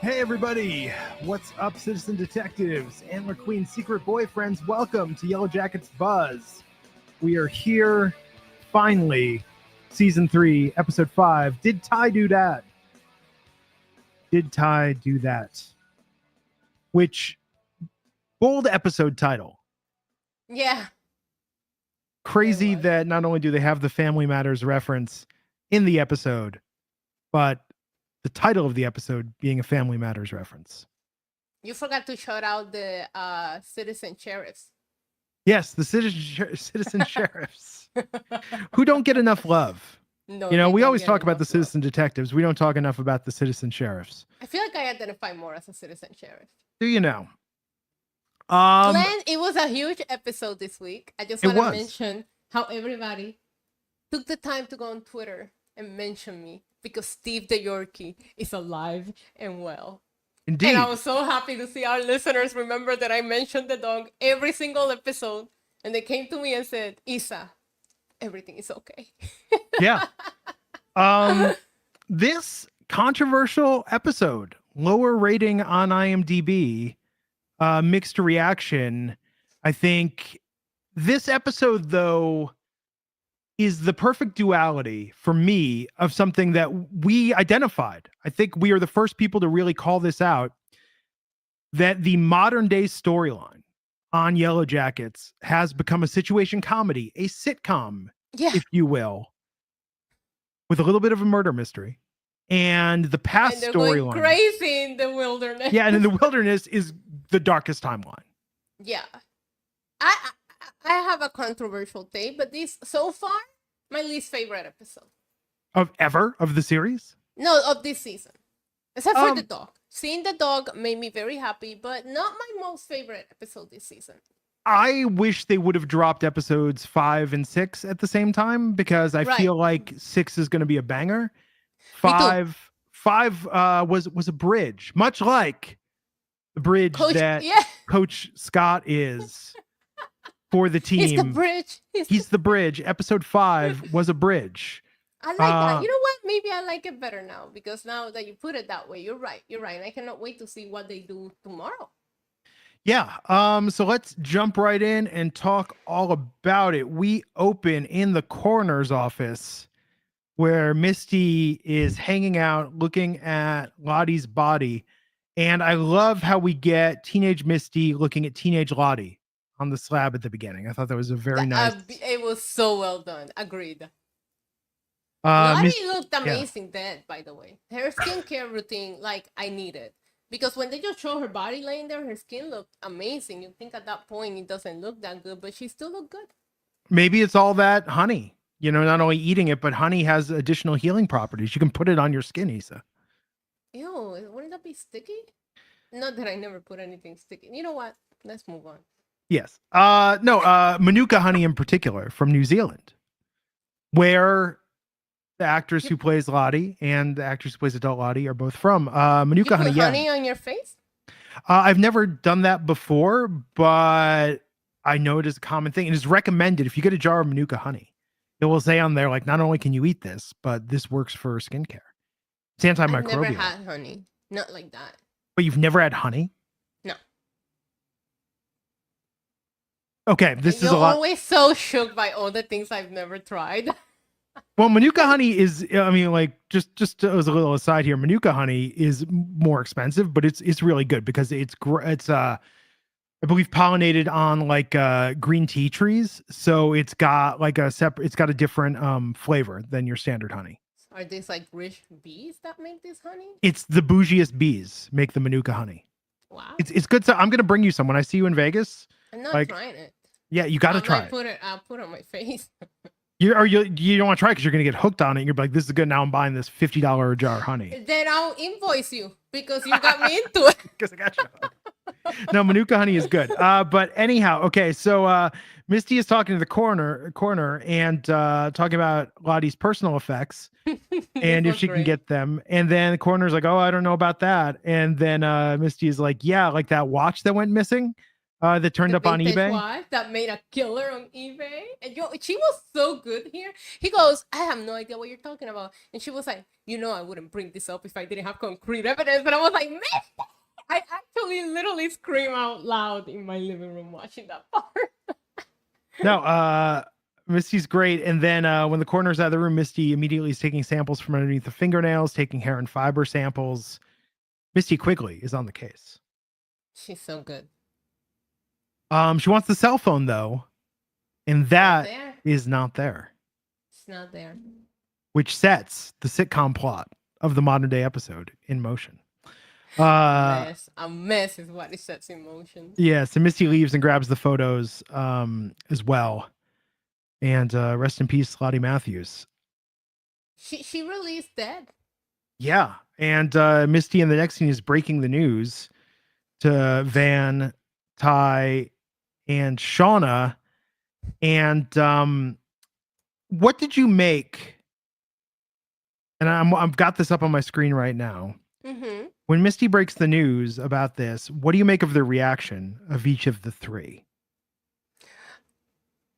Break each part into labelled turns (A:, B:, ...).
A: Hey everybody, what's up, citizen detectives and McQueen's secret boyfriends? Welcome to Yellowjackets Buzz. We are here, finally, season 3, episode 5. Did Ty do that? Did Ty do that? Which, bold episode title.
B: Yeah.
A: Crazy that not only do they have the Family Matters reference in the episode, but the title of the episode being a Family Matters reference.
B: You forgot to shout out the citizen sheriffs.
A: Yes, the citizen sheriffs who don't get enough love.
B: No,
A: you know, we always talk about the citizen detectives. We don't talk enough about the citizen sheriffs.
B: I feel like I identify more as a citizen sheriff.
A: Do you know?
B: Glenn, it was a huge episode this week. I just want to mention how everybody took the time to go on Twitter and mention me because Steve the Yorkie is alive and well.
A: Indeed.
B: And I was so happy to see our listeners remember that I mentioned the dog every single episode. And they came to me and said, Isa, everything is okay.
A: Yeah. This controversial episode, lower rating on IMDb, mixed reaction. I think this episode, though, is the perfect duality for me of something that we identified. I think we are the first people to really call this out, that the modern day storyline on Yellowjackets has become a situation comedy, a sitcom, if you will, with a little bit of a murder mystery. And the past storyline,
B: crazy in the wilderness.
A: Yeah, and in the wilderness is the darkest timeline.
B: Yeah. I have a controversial take, but this, so far, my least favorite episode.
A: Of the series?
B: No, of this season. Except for the dog. Seeing the dog made me very happy, but not my most favorite episode this season.
A: I wish they would have dropped episodes 5 and 6 at the same time, because I feel like 6 is going to be a banger. 5 was a bridge, much like the bridge Coach Scott is for the team.
B: He's the bridge.
A: He's the bridge. Episode 5 was a bridge.
B: I like that. You know what? Maybe I like it better now, because now that you put it that way, you're right. And I cannot wait to see what they do tomorrow.
A: Yeah. So let's jump right in and talk all about it. We open in the coroner's office, where Misty is hanging out looking at Lottie's body. And I love how we get teenage Misty looking at teenage Lottie on the slab at the beginning. I thought that was a very nice.
B: It was so well done. Agreed. Lottie looked amazing dead, by the way. Her skincare routine, like, I needed. Because when they just show her body laying there, her skin looked amazing. You think at that point it doesn't look that good, but she still looked good. Maybe
A: it's all that honey. You know, not only eating it, but honey has additional healing properties. You can put it on your skin, Isa.
B: Ew, wouldn't that be sticky? Not that I never put anything sticky. You know what? Let's move on.
A: Yes. Manuka honey in particular from New Zealand, where the actress who plays Lottie and the actress who plays adult Lottie are both from. Manuka honey.
B: Honey on your face?
A: I've never done that before, but I know it is a common thing. It is recommended if you get a jar of Manuka honey. It will say on there, like, not only can you eat this, but this works for skincare. It's antimicrobial.
B: I've never had honey. Not like that.
A: But you've never had honey?
B: No.
A: Okay, this is a lot.
B: You're always so shook by all the things I've never tried.
A: Well, Manuka honey is, I mean, like, just as a little aside here, Manuka honey is more expensive, but it's really good because it's I believe pollinated on like green tea trees, so it's got like it's got a different flavor than your standard honey.
B: Are these like rich bees that make this honey?
A: It's the bougiest bees make the Manuka honey.
B: Wow.
A: It's good. I'm gonna bring you some when I see you in Vegas.
B: I'm not trying it.
A: Yeah, you gotta try
B: it. I'll put it on my face.
A: You don't want to try it because you're gonna get hooked on it. You're like, this is good. Now I'm buying this $50 jar of honey.
B: Then I'll invoice you because you got me into it.
A: Because I got you. No, Manuka honey is good. But anyhow, okay. So Misty is talking to the coroner and talking about Lottie's personal effects and if she can get them. And then the coroner's like, oh, I don't know about that. And then Misty is like, yeah, like that watch that went missing. that turned up on eBay.
B: Wife that made a killer on eBay. And she was so good here. He goes, I have no idea what you're talking about. And she was like, I wouldn't bring this up if I didn't have concrete evidence. And I was like, man, I actually literally scream out loud in my living room watching that part.
A: No, Misty's great. And then when the coroner's out of the room, Misty immediately is taking samples from underneath the fingernails, taking hair and fiber samples. Misty Quigley is on the case.
B: She's so good.
A: She wants the cell phone though, and that is not there.
B: It's not there.
A: Which sets the sitcom plot of the modern day episode in motion.
B: A mess is what it sets in motion.
A: Yeah, so Misty leaves and grabs the photos as well. And rest in peace, Lottie Matthews.
B: She really is dead.
A: Yeah, and Misty in the next scene is breaking the news to Van, Ty, and Shauna. And what did you make? And I've got this up on my screen right now.
B: Mm-hmm.
A: When Misty breaks the news about this, what do you make of the reaction of each of the three?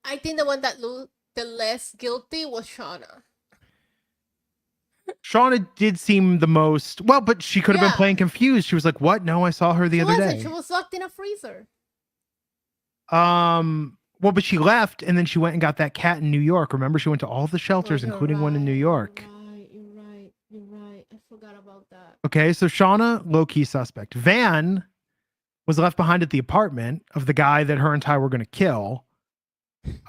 B: I think the one that looked the less guilty was Shauna.
A: Shauna did seem the most well, but she could have been playing confused. She was like, "What? No, I saw her the other day."
B: She was locked in a freezer.
A: Well, but she left and then she went and got that cat in New York. Remember, she went to all the shelters, including one in New York.
B: You're right. I forgot about that.
A: Okay, so Shauna, low-key suspect. Van was left behind at the apartment of the guy that her and Ty were going to kill.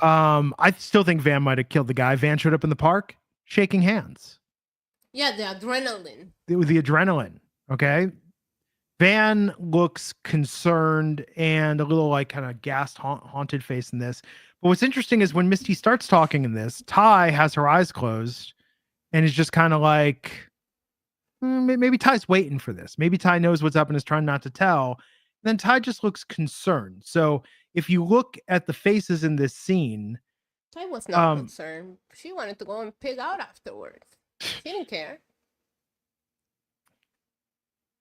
A: I still think Van might have killed the guy. Van showed up in the park, shaking hands.
B: Yeah, the adrenaline.
A: The adrenaline. Okay. Van looks concerned and a little like kind of gassed, haunted face in this. But what's interesting is when Misty starts talking in this, Ty has her eyes closed and is just kind of like, maybe Ty's waiting for this. Maybe Ty knows what's up and is trying not to tell. And then Ty just looks concerned. So if you look at the faces in this scene,
B: Ty was not concerned. She wanted to go and pig out afterwards. She didn't care.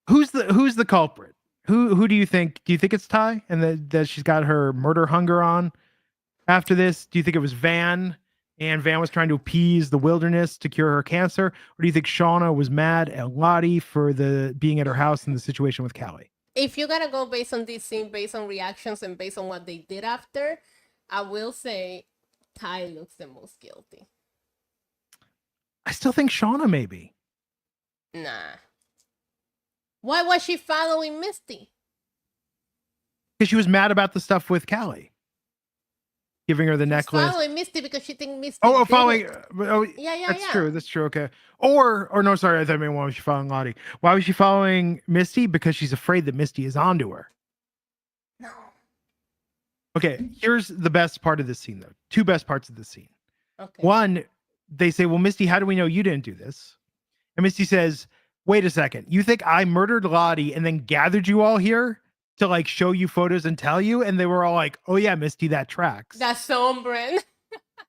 A: Who's the culprit? Who do you think? Do you think it's Ty and that she's got her murder hunger on after this? Do you think it was Van and Van was trying to appease the wilderness to cure her cancer? Or do you think Shauna was mad at Lottie for the being at her house and the situation with Callie?
B: If you gotta go based on this scene, based on reactions and based on what they did after, I will say Ty looks the most guilty.
A: I still think Shauna maybe.
B: Nah. Why was she following Misty?
A: Because she was mad about the stuff with Callie. Giving her the necklace.
B: Following Misty because she thinks Misty.
A: Following.
B: Yeah.
A: That's true. That's true. Okay. Or no, sorry. I thought maybe why was she following Lottie? Why was she following Misty? Because she's afraid that Misty is onto her.
B: No.
A: Okay. Here's the best part of this scene, though. Two best parts of the scene.
B: Okay.
A: One, they say, "Well, Misty, how do we know you didn't do this?" And Misty says, "Wait a second. You think I murdered Lottie and then gathered you all here to like show you photos and tell you?" And they were all like, "Oh yeah, Misty, that tracks."
B: That's so on brand.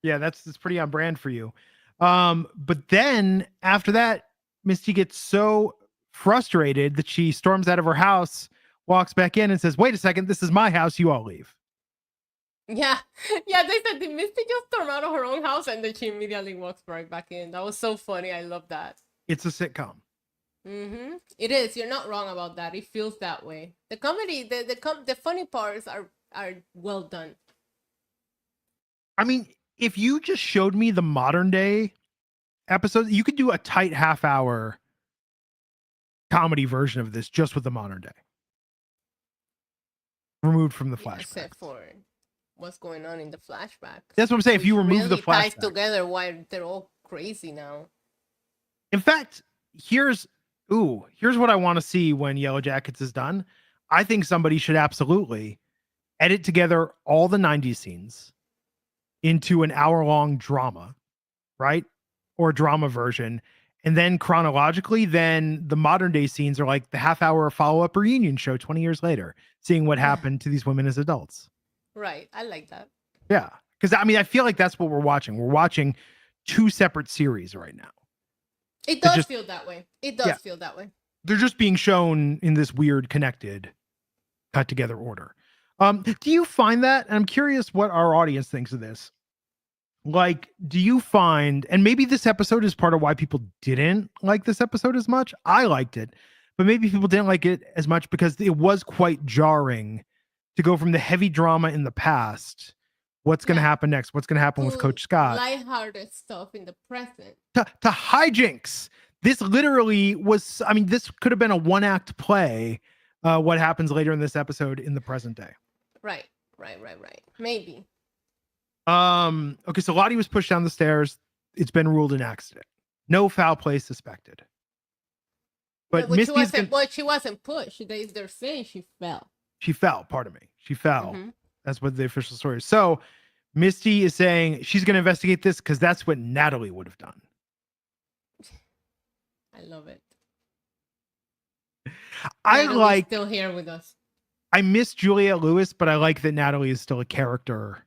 A: Yeah, that's pretty on brand for you. But then after that, Misty gets so frustrated that she storms out of her house, walks back in and says, "Wait a second, this is my house. You all leave."
B: Yeah. They said, did Misty just storm out of her own house? And then she immediately walks right back in. That was so funny. I love that.
A: It's a sitcom.
B: Mm-hmm. It is. You're not wrong about that. It feels that way. The comedy, the funny parts are well done.
A: I mean, if you just showed me the modern day episodes, you could do a tight half-hour comedy version of this just with the modern day, removed from the flashback.
B: Except for what's going on in the flashback.
A: That's what I'm saying. If you remove the flashback,
B: ties together, why they're all crazy now.
A: In fact, here's what I want to see when Yellowjackets is done. I think somebody should absolutely edit together all the 90s scenes into an hour-long drama, right? Or drama version. And then chronologically, then the modern day scenes are like the half-hour follow-up reunion show 20 years later, seeing what happened to these women as adults.
B: Right. I like that.
A: Yeah. Because, I mean, I feel like that's what we're watching. We're watching two separate series right now.
B: It does feel that way. It does feel that way.
A: They're just being shown in this weird, connected, cut together order. Do you find that? And I'm curious what our audience thinks of this. Like, do you find, and maybe this episode is part of why people didn't like this episode as much. I liked it, but maybe people didn't like it as much because it was quite jarring to go from the heavy drama in the past. What's going to happen next? What's going to happen with Coach Scott?
B: Lighthearted stuff in the present.
A: To hijinks. This literally was, I mean, this could have been a one-act play. What happens later in this episode in the present day.
B: Right. Maybe.
A: Okay, so Lottie was pushed down the stairs. It's been ruled an accident. No foul play suspected. But
B: she wasn't pushed. They're saying she fell.
A: She fell, pardon me. She fell. Mm-hmm. That's what the official story is. So Misty is saying she's going to investigate this because that's what Natalie would have done.
B: I love it.
A: Natalie's
B: still here with us.
A: I miss Juliette Lewis, but I like that Natalie is still a character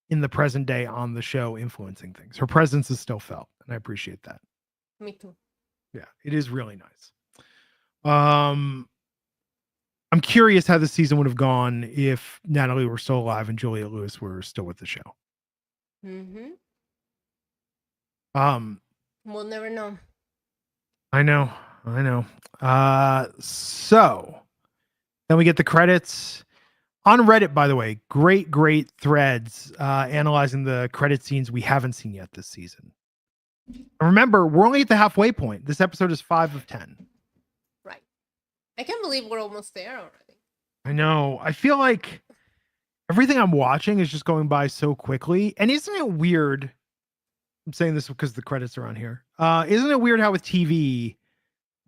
A: in the present day on the show, influencing things. Her presence is still felt, and I appreciate that.
B: Me too.
A: Yeah, it is really nice. I'm curious how the season would have gone if Natalie were still alive and Juliette Lewis were still with the show.
B: Mm-hmm. We'll never know.
A: I know. So then we get the credits on Reddit, by the way. Great threads analyzing the credit scenes we haven't seen yet this season. Remember, we're only at the halfway point. This episode is 5 of 10.
B: Right. I can't believe we're almost there already.
A: I know. I feel like everything I'm watching is just going by so quickly. And isn't it weird? I'm saying this because the credits are on here. Isn't it weird how with TV,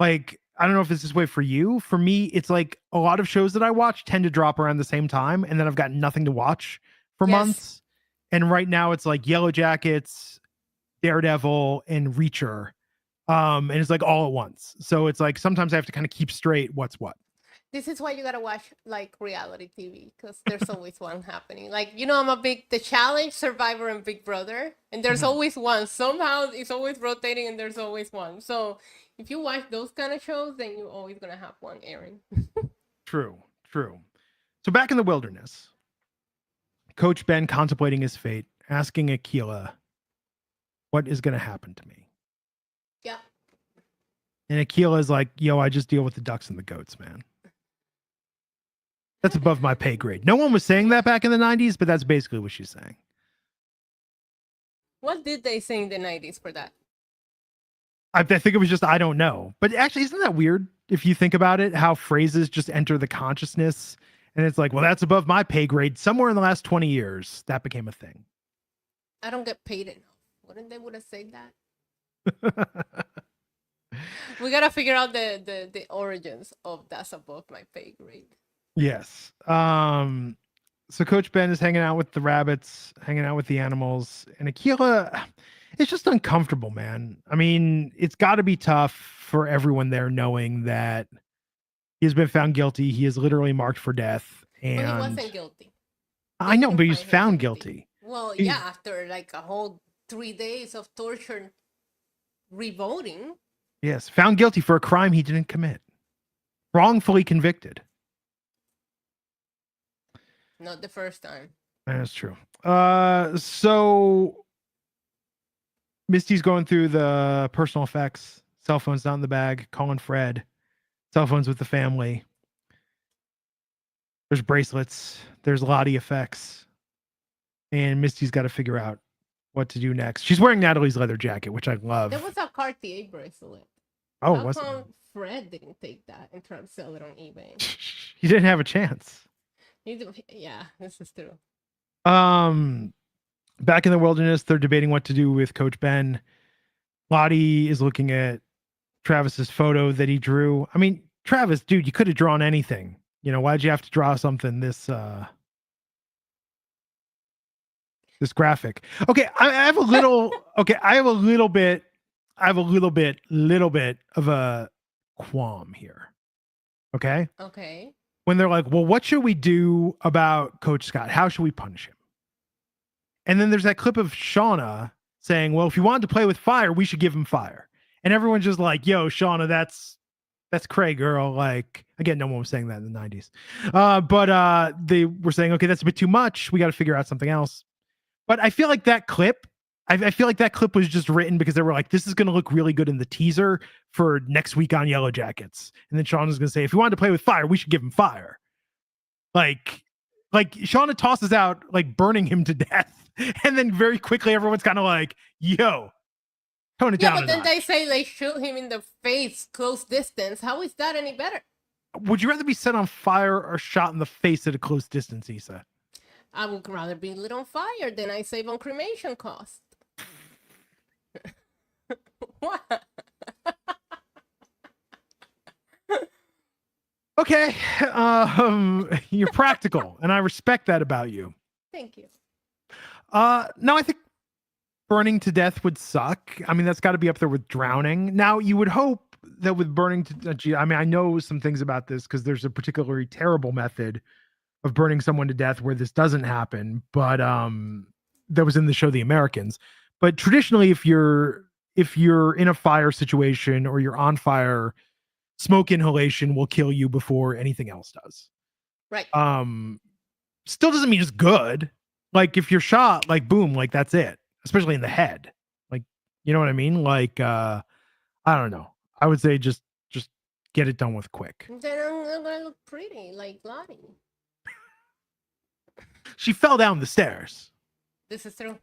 A: like, I don't know if it's this way for you. For me, it's like a lot of shows that I watch tend to drop around the same time, and then I've got nothing to watch for months. And right now it's like Yellowjackets, Daredevil, and Reacher. And it's like all at once. So it's like sometimes I have to kind of keep straight what's what.
B: This is why you gotta watch like reality TV, because there's always one happening. Like, you know, I'm The Challenge, Survivor, and Big Brother, and there's always one. Somehow it's always rotating, and there's always one. So if you watch those kind of shows, then you're always gonna have one airing.
A: True. So back in the wilderness, Coach Ben contemplating his fate, asking Akila, "What is gonna happen to me?"
B: Yeah.
A: And Akila is like, "Yo, I just deal with the ducks and the goats, man. That's above my pay grade." No one was saying that back in the 90s, but that's basically what she's saying.
B: What did they say in the 90s for that?
A: I think it was just, I don't know. But actually, isn't that weird if you think about it, how phrases just enter the consciousness and it's like, well, that's above my pay grade. Somewhere in the last 20 years, that became a thing.
B: I don't get paid enough. Wouldn't they would have said that? We got to figure out the origins of that's above my pay grade.
A: Yes. So Coach Ben is hanging out with the rabbits, hanging out with the animals, and Akila, it's just uncomfortable, man. I mean, it's got to be tough for everyone there knowing that he has been found guilty. He is literally marked for death. And
B: he wasn't guilty.
A: I know, but he was found guilty.
B: Well, yeah, after like a whole 3 days of torture, revoting.
A: Yes, found guilty for a crime he didn't commit. Wrongfully convicted.
B: Not the first time.
A: That's true. So Misty's going through the personal effects. Cell phones not in the bag. Calling Fred. Cell phones with the family. There's bracelets. There's Lottie effects. And Misty's got to figure out what to do next. She's wearing Natalie's leather jacket, which I love.
B: There was a Cartier bracelet.
A: Oh,
B: how come Fred didn't take that and try to sell it on eBay?
A: He didn't have a chance.
B: Yeah, this is true.
A: Back in the wilderness, they're debating what to do with Coach Ben. Lottie is looking at Travis's photo that he drew. I mean, Travis, dude, you could have drawn anything. You know, why'd you have to draw something this graphic? Okay, I have a little. Okay, I have a little bit of a qualm here. Okay.
B: Okay.
A: When they're like, well, what should we do about Coach Scott? How should we punish him? And then there's that clip of Shauna saying, well, if you wanted to play with fire, we should give him fire. And everyone's just like, yo, Shauna, that's That's cray, girl. Like, again, no one was saying that in the 90s. But they were saying, okay, that's a bit too much. We got to figure out something else. But I feel like that clip, I feel like that clip was just written because they were like, this is going to look really good in the teaser for next week on Yellowjackets. And then Sean was going to say, if you wanted to play with fire, we should give him fire. Like Shauna tosses out, like, burning him to death. And then very quickly, everyone's kind of like, yo, tone it down.
B: Yeah, but then they say they shoot him in the face, close distance. How is that any better?
A: Would you rather be set on fire or shot in the face at a close distance, Issa?
B: I would rather be lit on fire than I save on cremation cost. What?
A: Okay, you're practical, and I respect that about you.
B: Thank you.
A: No, I think burning to death would suck. I mean, that's got to be up there with drowning. Now, you would hope that with burning to, I mean, I know some things about this because there's a particularly terrible method of burning someone to death where this doesn't happen, but that was in the show The Americans. But traditionally, if you're in a fire situation or you're on fire, smoke inhalation will kill you before anything else does.
B: Right.
A: Still doesn't mean it's good. Like, if you're shot, like, boom, like, that's it. Especially in the head. Like, you know what I mean? Like, I don't know. I would say just get it done with quick.
B: Then I'm gonna look pretty, like Lottie.
A: She fell down the stairs.
B: This is true.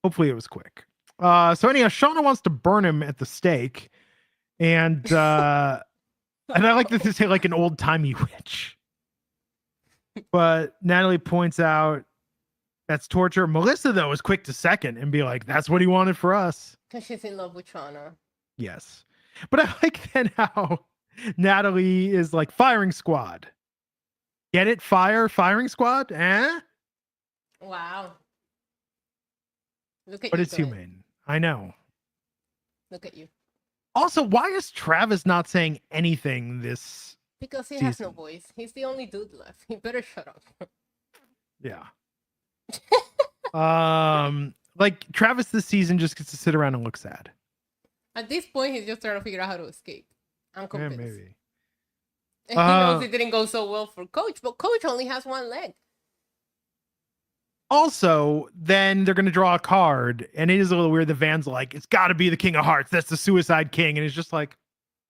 A: Hopefully it was quick. So anyhow, Shauna wants to burn him at the stake. And and I like that they say like an old-timey witch. But Natalie points out that's torture. Melissa, though, is quick to second and be like, that's what he wanted for us.
B: Because she's in love with Shauna.
A: Yes. But I like then how Natalie is like, firing squad. Get it? Firing squad? Eh?
B: Wow. Look at
A: but
B: you.
A: But it's humane. I know.
B: Look at you.
A: Also, why is Travis not saying anything this
B: Because he
A: season?
B: has no voice. He's the only dude left. He better shut up.
A: Yeah. Like, Travis this season just gets to sit around and look sad.
B: At this point, he's just trying to figure out how to escape. I'm convinced.
A: Yeah, maybe.
B: And he knows it didn't go so well for Coach, but Coach only has one leg.
A: Also, then they're going to draw a card, and it is a little weird. The Van's like, it's got to be the King of Hearts. That's the Suicide King. And it's just like...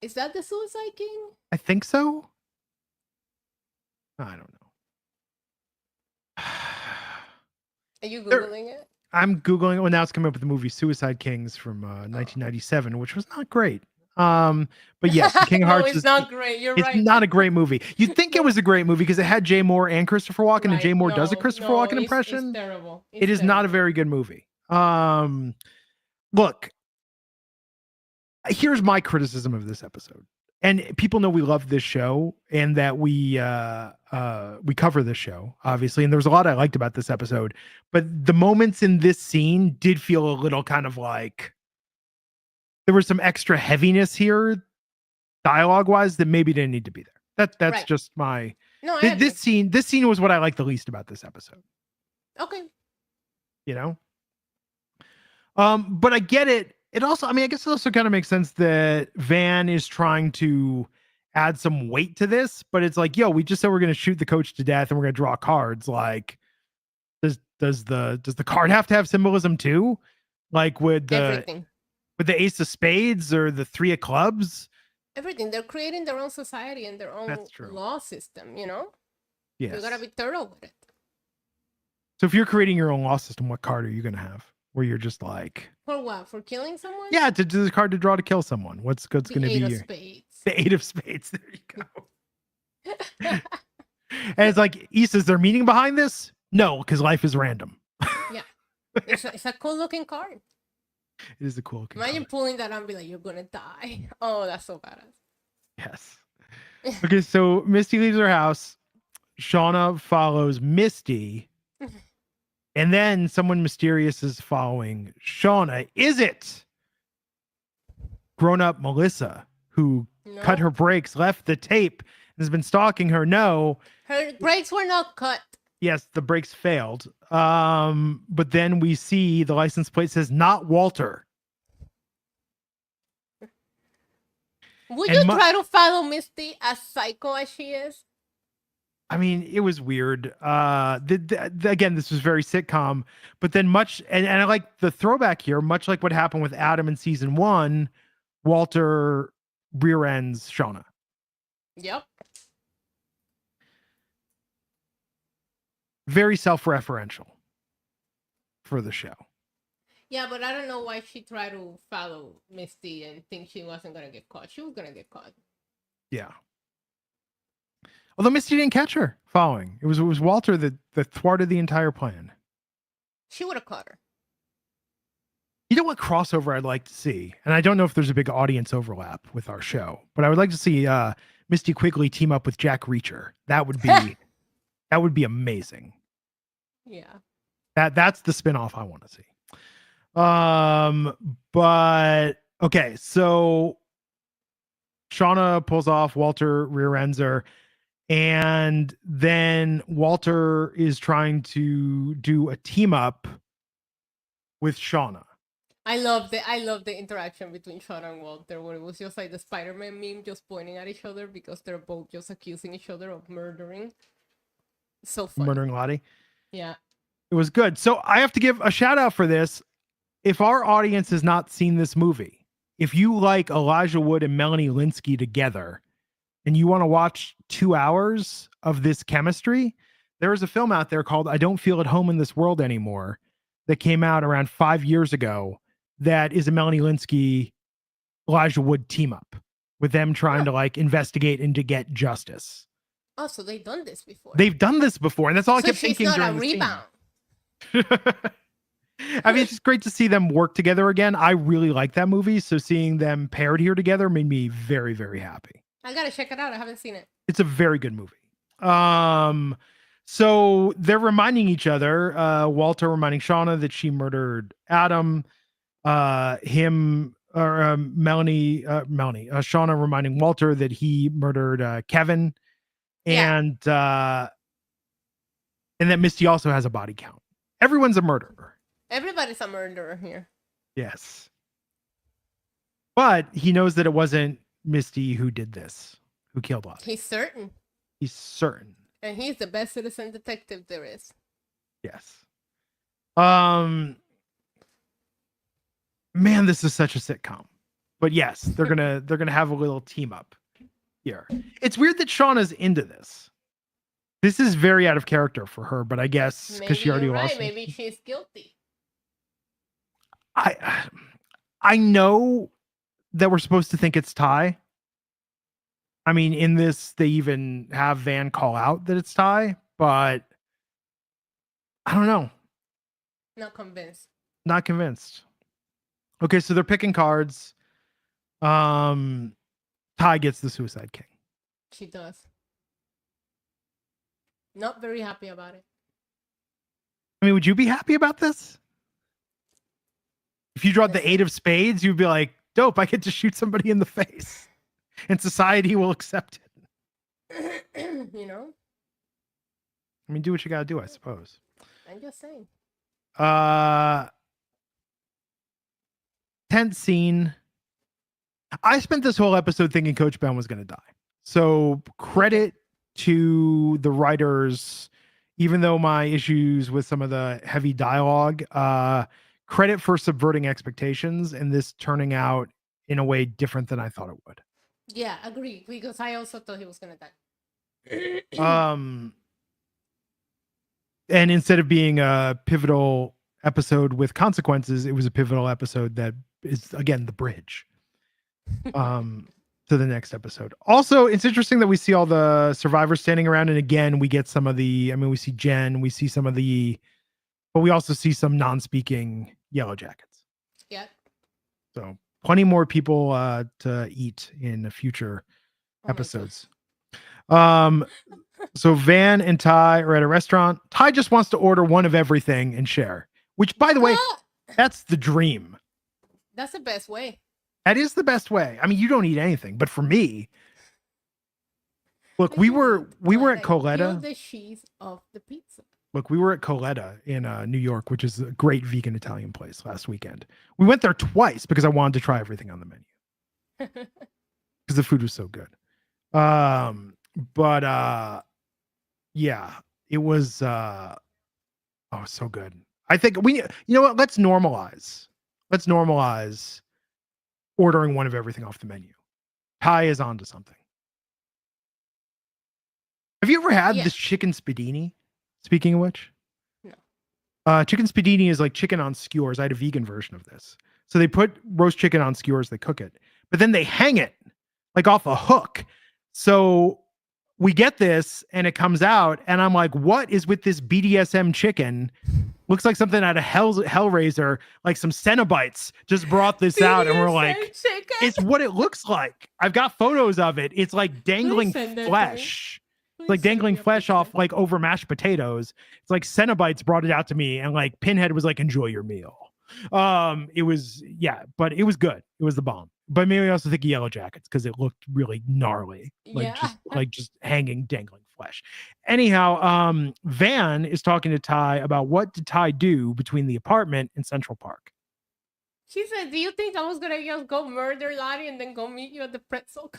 B: Is that the Suicide King?
A: I think so. I don't know.
B: Are you Googling it?
A: I'm Googling it. Well, now it's coming up with the movie Suicide Kings from 1997, which was not great. But yes, the King of Hearts
B: it's not great. You're right.
A: It's not a great movie. You'd think it was a great movie because it had Jay Moore and Christopher Walken, and Jay Moore does a Christopher Walken impression.
B: It's terrible.
A: It is not a very good movie. Look, here's my criticism of this episode. And people know we love this show and that we cover this show, obviously. And there was a lot I liked about this episode. But the moments in this scene did feel a little kind of like there was some extra heaviness here, dialogue-wise, that maybe didn't need to be there. That's right. Just my...
B: No,
A: this scene was what I liked the least about this episode.
B: Okay.
A: You know? But I get it. It also, I mean, I guess it also kind of makes sense that Van is trying to add some weight to this, but it's like, yo, we just said we're going to shoot the coach to death and we're going to draw cards. Like, does the card have to have symbolism too? Like with the Ace of Spades or the Three of Clubs?
B: Everything. They're creating their own society and their own law system, you know?
A: Yes.
B: You gotta be thorough with it.
A: So if you're creating your own law system, what card are you going to have? Where you're just like...
B: For what? For killing someone?
A: Yeah, to do the card to draw to kill someone. What's going to be
B: your... The Eight of Spades.
A: The Eight of Spades. There you go. And it's like, Issa, is there meaning behind this? No, because life is random.
B: Yeah. It's a cool looking card.
A: It is a cool looking
B: Imagine pulling that out and be like, you're going to die. Oh, that's so badass.
A: Yes. Okay, so Misty leaves her house. Shauna follows Misty. And then someone mysterious is following Shauna. Is it grown-up Melissa, who cut her brakes, left the tape, and has been stalking her? No.
B: Her brakes were not cut.
A: Yes, the brakes failed. But then we see the license plate says, not Walter.
B: Would you try to follow Misty as psycho as she is?
A: I mean, it was weird. Again, this was very sitcom, but then and I like the throwback here, much like what happened with Adam in season 1, Walter rear ends Shauna.
B: Yep.
A: Very self-referential for the show.
B: Yeah, but I don't know why she tried to follow Misty and think she wasn't going to get caught. She was going to get caught.
A: Yeah. Although Misty didn't catch her following. It was Walter that thwarted the entire plan.
B: She would have caught her.
A: You know what crossover I'd like to see? And I don't know if there's a big audience overlap with our show, but I would like to see Misty Quigley team up with Jack Reacher. That would be amazing.
B: Yeah.
A: That's the spinoff I want to see. But okay, so Shauna pulls off, Walter rear ends her, and then Walter is trying to do a team up with Shauna.
B: I love the interaction between Shauna and Walter, where it was just like the Spider-Man meme, just pointing at each other because they're both just accusing each other of murdering. So funny.
A: Murdering Lottie.
B: Yeah.
A: It was good. So I have to give a shout out for this. If our audience has not seen this movie, if you like Elijah Wood and Melanie Lynskey together, and you want to watch 2 hours of this chemistry, there is a film out there called I Don't Feel at Home in This World Anymore that came out around 5 years ago that is a Melanie Lynskey, Elijah Wood team up with them trying to like investigate and to get justice.
B: Oh, so they've done this before.
A: They've done this before, and that's all I kept thinking
B: during
A: the
B: rebound.
A: I mean, it's just great to see them work together again. I really like that movie, so seeing them paired here together made me very, very happy.
B: I gotta check it out. I haven't seen it.
A: It's a very good movie. So they're reminding each other, Walter reminding Shauna that she murdered Adam, Melanie, Shauna reminding Walter that he murdered Kevin, and that Misty also has a body count. Everyone's a murderer.
B: Everybody's a murderer here.
A: Yes. But he knows that it wasn't Misty who did this, who killed Lottie.
B: He's certain.
A: He's certain.
B: And he's the best citizen detective there is.
A: Yes. Man, this is such a sitcom. But yes, they're gonna have a little team up here. It's weird that Shauna's into this. This is very out of character for her, but I guess because she already lost.
B: Maybe she's guilty.
A: I know that we're supposed to think it's Ty. I mean, in this, they even have Van call out that it's Ty, but I don't know.
B: Not convinced.
A: Not convinced. Okay, so they're picking cards. Ty gets the Suicide King.
B: She does. Not very happy about it.
A: I mean, would you be happy about this? If you draw the 8 of spades, you'd be like, dope, I get to shoot somebody in the face. And society will accept
B: it. You know?
A: I mean, do what you gotta do, I suppose.
B: I'm just saying.
A: Tenth scene. I spent this whole episode thinking Coach Ben was gonna die. So credit to the writers, even though my issues with some of the heavy dialogue, credit for subverting expectations and this turning out in a way different than I thought it would.
B: Yeah, agree. Because I also thought he was gonna die.
A: And instead of being a pivotal episode with consequences, it was a pivotal episode that is again the bridge to the next episode. Also, it's interesting that we see all the survivors standing around, and again we get some of the. I mean, we see Jen, we see some of the, but we also see some non-speaking Yellowjackets.
B: Yeah.
A: So plenty more people to eat in future episodes. So Van and Ty are at a restaurant. Ty just wants to order one of everything and share, which, by the way, that's the dream.
B: That's the best way.
A: That is the best way. I mean, you don't eat anything, but for me, look, we were at Coletta.
B: The cheese of the pizza.
A: Look, we were at Coletta in New York, which is a great vegan Italian place last weekend. We went there twice because I wanted to try everything on the menu. because the food was so good. But yeah, it was so good. I think you know what? Let's normalize ordering one of everything off the menu. Ty is onto something. Have you ever had this chicken spadini? Speaking of which, no. Chicken spadini is like chicken on skewers. I had a vegan version of this. So they put roast chicken on skewers, they cook it, but then they hang it like off a hook. So we get this and it comes out, and I'm like, what is with this BDSM chicken? Looks like something out of Hellraiser, like some Cenobites just brought this out, and we're like, chicken. It's what it looks like. I've got photos of it. It's like dangling flesh. It's like dangling flesh off like over mashed potatoes. It's like Cenobites brought it out to me, and like Pinhead was like, enjoy your meal. It was, but it was good. It was the bomb. But maybe I also think Yellowjackets because it looked really gnarly, like just hanging, dangling flesh. Anyhow, Van is talking to Ty about what did Ty do between the apartment and Central Park.
B: She said, "Do you think I was gonna just go murder Lottie and then go meet you at the pretzel?"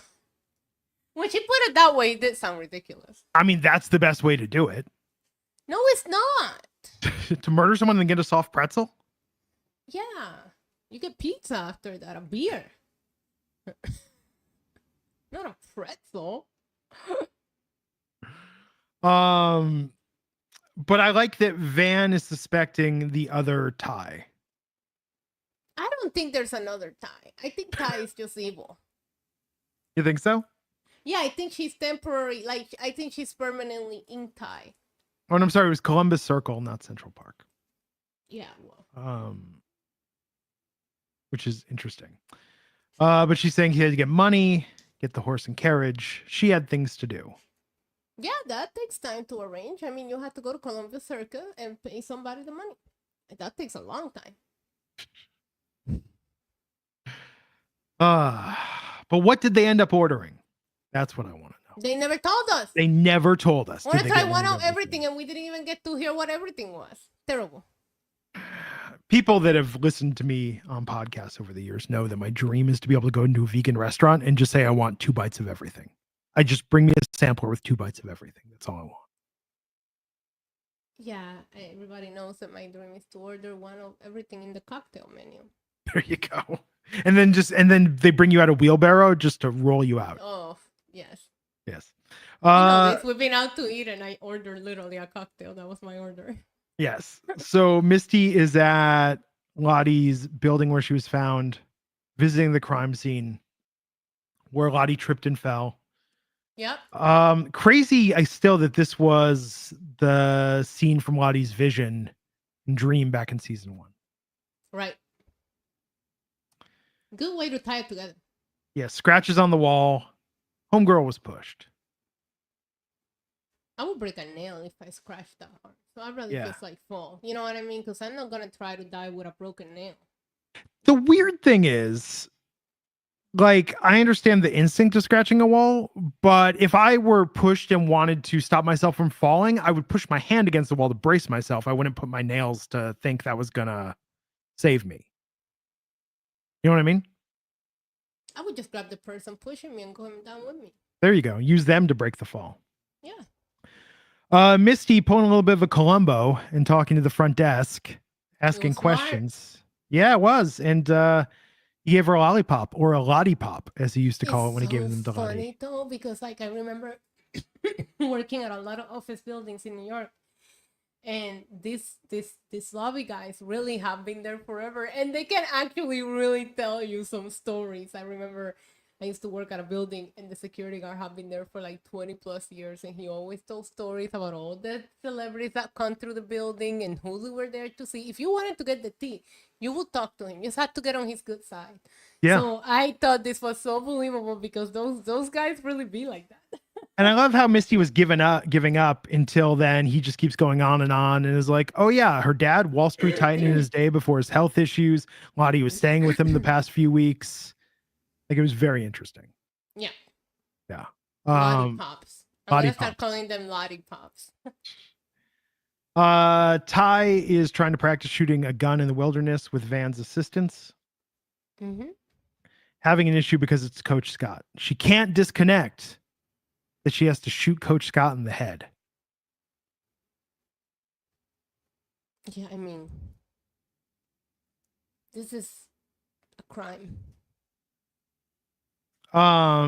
B: When she put it that way, it did sound ridiculous.
A: I mean, that's the best way to do it.
B: No, it's not.
A: To murder someone and get a soft pretzel?
B: Yeah. You get pizza after that, a beer. Not a pretzel.
A: But I like that Van is suspecting the other Ty.
B: I don't think there's another Ty. I think Ty is just evil.
A: You think so?
B: Yeah, I think she's temporary. Like, I think she's permanently in Ty.
A: Oh, and I'm sorry, it was Columbus Circle, not Central Park.
B: Yeah, well.
A: Which is interesting. But she's saying he had to get money, get the horse and carriage. She had things to do.
B: Yeah, that takes time to arrange. I mean, you have to go to Columbus Circle and pay somebody the money. That takes a long time.
A: But what did they end up ordering? That's what I want to know.
B: They never told us.
A: They never told us.
B: I want to try one of everything, and we didn't even get to hear what everything was. Terrible.
A: People that have listened to me on podcasts over the years know that my dream is to be able to go into a vegan restaurant and just say, I want 2 bites of everything. I just bring me a sampler with 2 bites of everything. That's all I want.
B: Yeah, everybody knows that my dream is to order one of everything in the cocktail menu.
A: There you go. And then they bring you out a wheelbarrow just to roll you out.
B: Oh, yes.
A: Yes.
B: We've been out to eat and I ordered literally a cocktail. That was my order.
A: Yes. So Misty is at Lottie's building where she was found, visiting the crime scene where Lottie tripped and fell.
B: Yep.
A: Crazy still that this was the scene from Lottie's vision and dream back in season 1.
B: Right. Good way to tie it together.
A: Yeah, scratches on the wall. Homegirl was pushed.
B: I would break a nail if I scratched that hard. So I'd rather just like fall. You know what I mean? Because I'm not going to try to die with a broken nail.
A: The weird thing is, like, I understand the instinct of scratching a wall, but if I were pushed and wanted to stop myself from falling, I would push my hand against the wall to brace myself. I wouldn't put my nails to think that was going to save me. You know what I mean?
B: I would just grab the person pushing me and go down with me.
A: There you go. Use them to break the fall.
B: Yeah.
A: Misty pulling a little bit of a Columbo and talking to the front desk, asking questions. Smart. Yeah, it was. And he gave her a lollipop, or a lollipop, as he used to call it when he gave them the Lottie.
B: It's funny though, because like I remember working at a lot of office buildings in New York, and these lobby guys really have been there forever, and they can actually really tell you some stories. I remember I used to work at a building, and the security guard had been there for like 20 plus years, and he always told stories about all the celebrities that come through the building and who they were there to see. If you wanted to get the tea, you would talk to him. You just had to get on his good side. Yeah. So I thought this was so believable because those guys really be like that.
A: And I love how Misty was giving up until then. He just keeps going on and is like, oh yeah, her dad, Wall Street Titan in his day before his health issues. Lottie was staying with him the past few weeks. Like, it was very interesting.
B: Yeah.
A: Yeah.
B: Lottie Pops. I'm going to start calling them Lottie Pops.
A: Ty is trying to practice shooting a gun in the wilderness with Van's assistance.
B: Mm-hmm.
A: having an issue because it's Coach Scott. She can't disconnect that she has to shoot Coach Scott in the head.
B: Yeah, I mean, this is a crime. I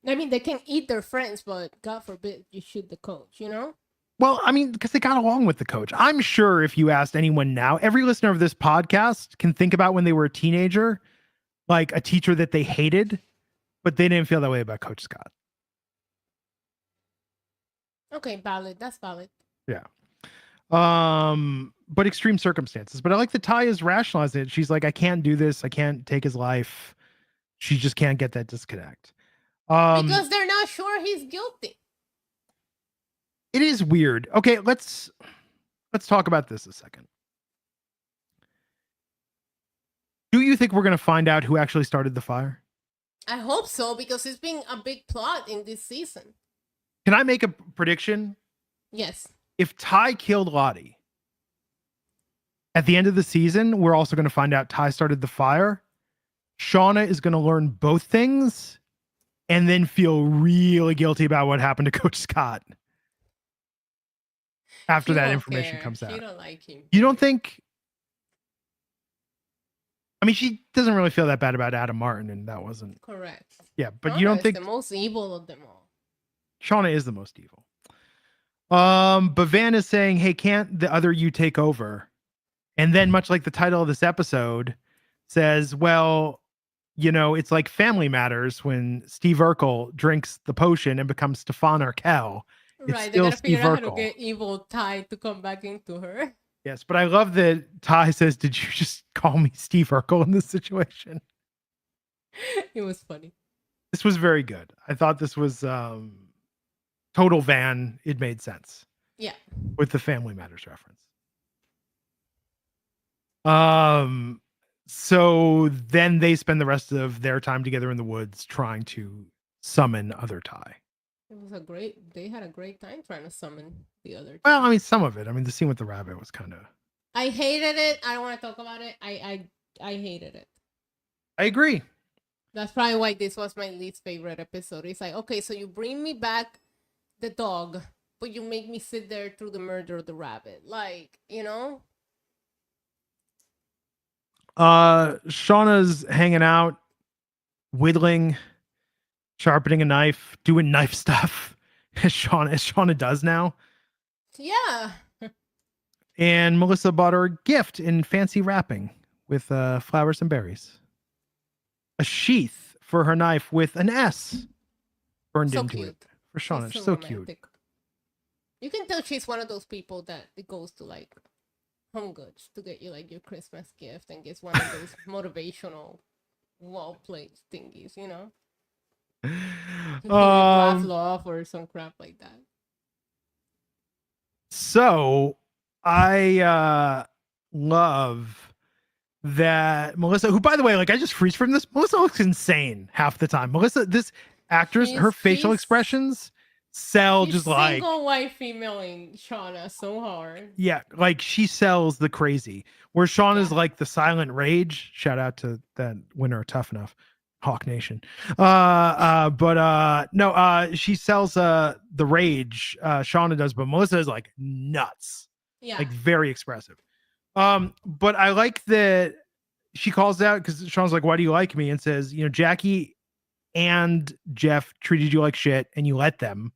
B: mean, they can eat their friends, but God forbid you shoot the coach, you know?
A: Well, I mean, because they got along with the coach. I'm sure if you asked anyone now, every listener of this podcast can think about when they were a teenager, like a teacher that they hated, but they didn't feel that way about Coach Scott.
B: Okay, valid. That's valid.
A: Yeah. But extreme circumstances. But I like that Ty is rationalizing it. She's like, I can't do this. I can't take his life. She just can't get that disconnect.
B: Because they're not sure he's guilty.
A: It is weird. Okay, let's talk about this a second. Do you think we're going to find out who actually started the fire?
B: I hope so, because it's been a big plot in this season.
A: Can I make a prediction?
B: Yes.
A: If Ty killed Lottie, at the end of the season, we're also going to find out Ty started the fire. Shauna is going to learn both things and then feel really guilty about what happened to Coach Scott after that information comes out.
B: She don't like him.
A: You don't think? I mean, she doesn't really feel that bad about Adam Martin, and that wasn't
B: correct.
A: Yeah, but
B: Shauna
A: you don't think
B: the most evil of them all?
A: Shauna is the most evil. But Van is saying, "Hey, can't the other you take over?" And then, much like the title of this episode says, well, you know, it's like Family Matters when Steve Urkel drinks the potion and becomes Stefan Urkel. It's
B: right,
A: still
B: they gotta
A: Steve
B: figure out
A: Urkel.
B: how to get evil Ty to come back into her.
A: Yes, but I love that Ty says, "Did you just call me Steve Urkel in this situation?"
B: It was funny.
A: This was very good. I thought this was total Van. It made sense.
B: Yeah.
A: With the Family Matters reference. So then they spend the rest of their time together in the woods trying to summon other Ty.
B: It was they had a great time trying to summon the other Ty.
A: Well, I mean, some of it. I mean, the scene with the rabbit was kind of.
B: I hated it. I don't want to talk about it. I hated it.
A: I agree.
B: That's probably why this was my least favorite episode. It's like, okay, so you bring me back the dog, but you make me sit there through the murder of the rabbit. Like, you know?
A: Shauna's hanging out, whittling, sharpening a knife, doing knife stuff as Shauna does now.
B: Yeah.
A: And Melissa bought her a gift in fancy wrapping with flowers and berries. A sheath for her knife with an S burned into
B: cute.
A: it for Shauna.
B: She's
A: so
B: romantic.
A: Cute.
B: You can tell she's one of those people that it goes to like Home Goods to get you like your Christmas gift and gets one of those motivational wall plate thingies, you know? Love or some crap like that.
A: So I love that Melissa, who by the way, like I just freeze from this. Melissa looks insane half the time. Melissa, this actress, her facial expressions sell just like
B: single white female in Shauna so hard.
A: Yeah, like she sells the crazy. Where Shauna's like the silent rage. Shout out to that winner, Tough Enough, Hawk Nation. No, she sells the rage. Shauna does, but Melissa is like nuts.
B: Yeah,
A: like very expressive. But I like that she calls out because Shauna's like, "Why do you like me?" And says, "You know, Jackie and Jeff treated you like shit, and you let them."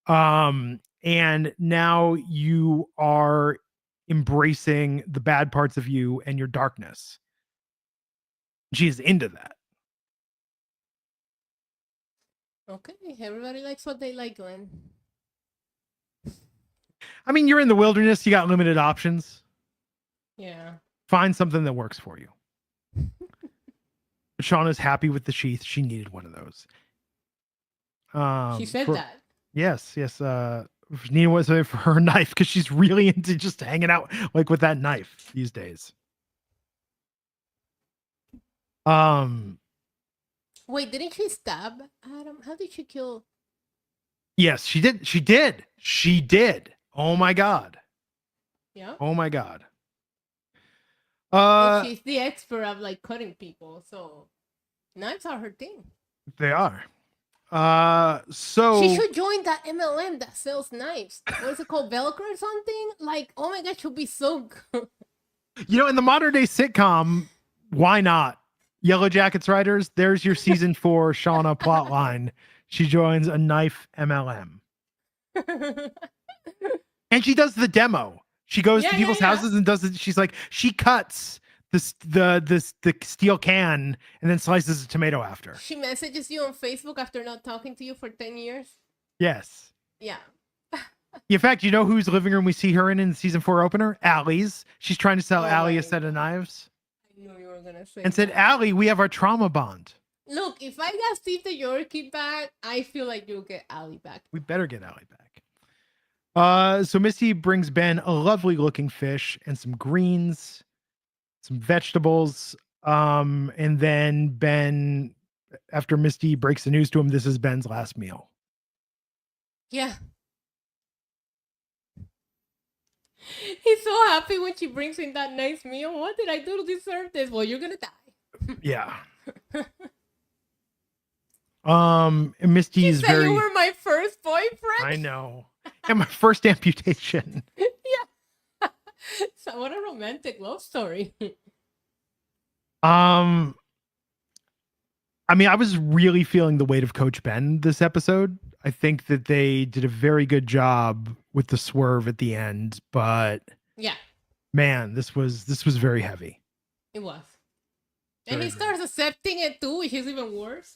A: And now you are embracing the bad parts of you and your darkness. She's into that.
B: Okay, everybody likes what they like, Glenn.
A: I mean, you're in the wilderness, you got limited options.
B: Yeah.
A: Find something that works for you. Shauna's happy with the sheath. She needed one of those.
B: She said that.
A: Yes. Nina was for her knife because she's really into just hanging out like with that knife these days.
B: Wait, didn't she stab Adam? How did she kill?
A: Yes, she did. She did. Oh my God.
B: Yeah.
A: Oh my God.
B: She's the expert of like cutting people, so knives are her thing.
A: They are. So
B: she should join that MLM that sells knives. What is it called, Velcro or something? Like, oh my god, she'll be so good.
A: In the modern day sitcom, why not? Yellowjackets writers, there's your season 4 Shauna plotline. She joins a knife MLM. And she does the demo. She goes to people's houses and does it. She's like, she cuts the steel can and then slices a tomato after.
B: She messages you on Facebook after not talking to you for 10 years.
A: Yes.
B: Yeah.
A: In fact, you know whose living room we see her in the season 4 opener? Allie's. She's trying to sell Allie a set of knives.
B: I knew you were gonna say.
A: And said, Allie, we have our trauma bond.
B: Look, if I got Steve the Yorkie back, I feel like you'll get Allie back.
A: We better get Allie back. So Misty brings Ben a lovely looking fish and some greens, some vegetables. And then Ben, after Misty breaks the news to him, this is Ben's last meal.
B: Yeah. He's so happy when she brings in that nice meal. What did I do to deserve this? Well, you're gonna die.
A: Yeah. And Misty is very.
B: You were my first boyfriend.
A: I know. And my first amputation.
B: Yeah. So what a romantic love story.
A: I mean, I was really feeling the weight of Coach Ben this episode. I think that they did a very good job with the swerve at the end, but
B: yeah,
A: man, this was very heavy.
B: It was. And he starts accepting it too, which is even worse.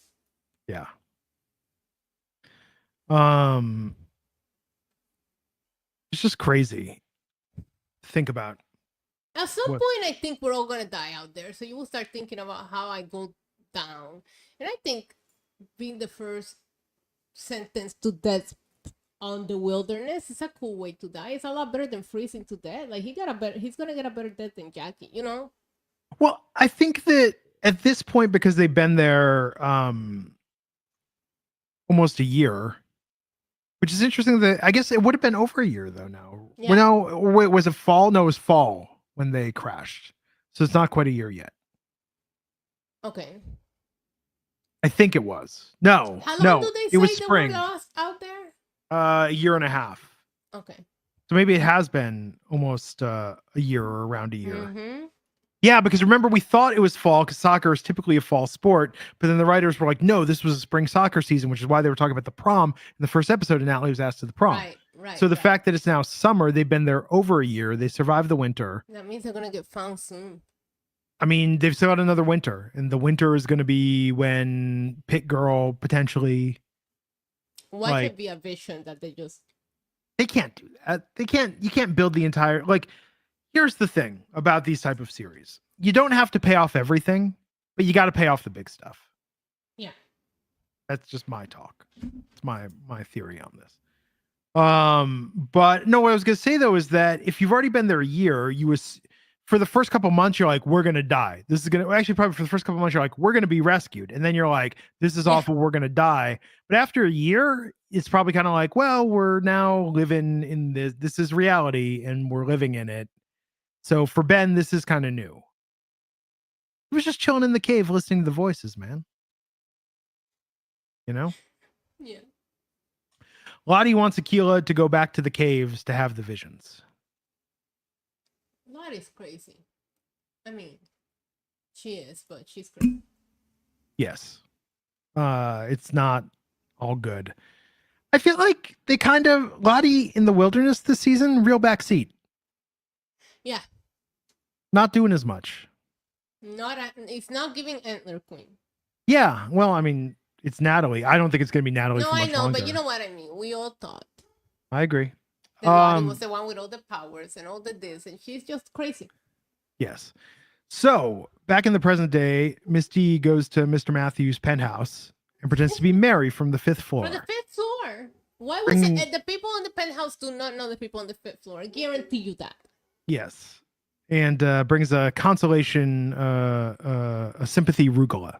A: Yeah. It's just crazy to think about.
B: At some point, I think we're all gonna die out there. So you will start thinking about how I go down. And I think being the first sentenced to death on the wilderness is a cool way to die. It's a lot better than freezing to death. Like he's gonna get a better death than Jackie, you know?
A: Well, I think that at this point, because they've been there almost a year, which is interesting that I guess it would have been over a year though now. Yeah. Well, no, wait, was it fall? No, it was fall when they crashed. So it's not quite a year yet.
B: Okay.
A: I think it was. No.
B: How long do they say
A: it was spring.
B: They were lost out there?
A: A year and a half.
B: Okay.
A: So maybe it has been almost a year or around a year.
B: Mm-hmm.
A: Yeah, because remember, we thought it was fall because soccer is typically a fall sport, but then the writers were like, no, this was a spring soccer season, which is why they were talking about the prom in the first episode, and Natalie was asked to the prom.
B: Right.
A: So the fact that it's now summer, they've been there over a year, they survived the winter.
B: That means they're going to get found soon.
A: I mean, they've still got another winter, and the winter is going to be when Pit Girl potentially...
B: Why could be a vision that they just...
A: They can't do that. You can't build the entire... Like, here's the thing about these type of series. You don't have to pay off everything, but you got to pay off the big stuff.
B: Yeah.
A: That's just my talk. It's my theory on this. But no, what I was going to say though is that if you've already been there a year, for the first couple months, you're like, we're going to die. This is going to actually probably for the first couple months, you're like, we're going to be rescued. And then you're like, this is awful. We're going to die. But after a year, it's probably kind of like, well, we're now living in this. This is reality and we're living in it. So for Ben, this is kind of new. He was just chilling in the cave listening to the voices, man. You know?
B: Yeah.
A: Lottie wants Aquila to go back to the caves to have the visions.
B: Lottie's crazy. I mean, she is, but she's crazy.
A: Yes. It's not all good. I feel like they kind of, Lottie in the wilderness this season, real backseat.
B: Yeah.
A: Not doing as much.
B: It's not giving Antler Queen.
A: Yeah. Well, I mean, it's Natalie. I don't think it's going to be Natalie.
B: No,
A: for much
B: I know,
A: longer.
B: but you know what I mean. We all thought.
A: I agree.
B: That Lottie was the one with all the powers and all the this, and she's just crazy.
A: Yes. So back in the present day, Misty goes to Mr. Matthews' penthouse and pretends to be Mary from the 5th floor.
B: From the 5th floor. Why was it? The people on the penthouse do not know the people on the 5th floor. I guarantee you that. Yes.
A: And brings a consolation, a sympathy rugula.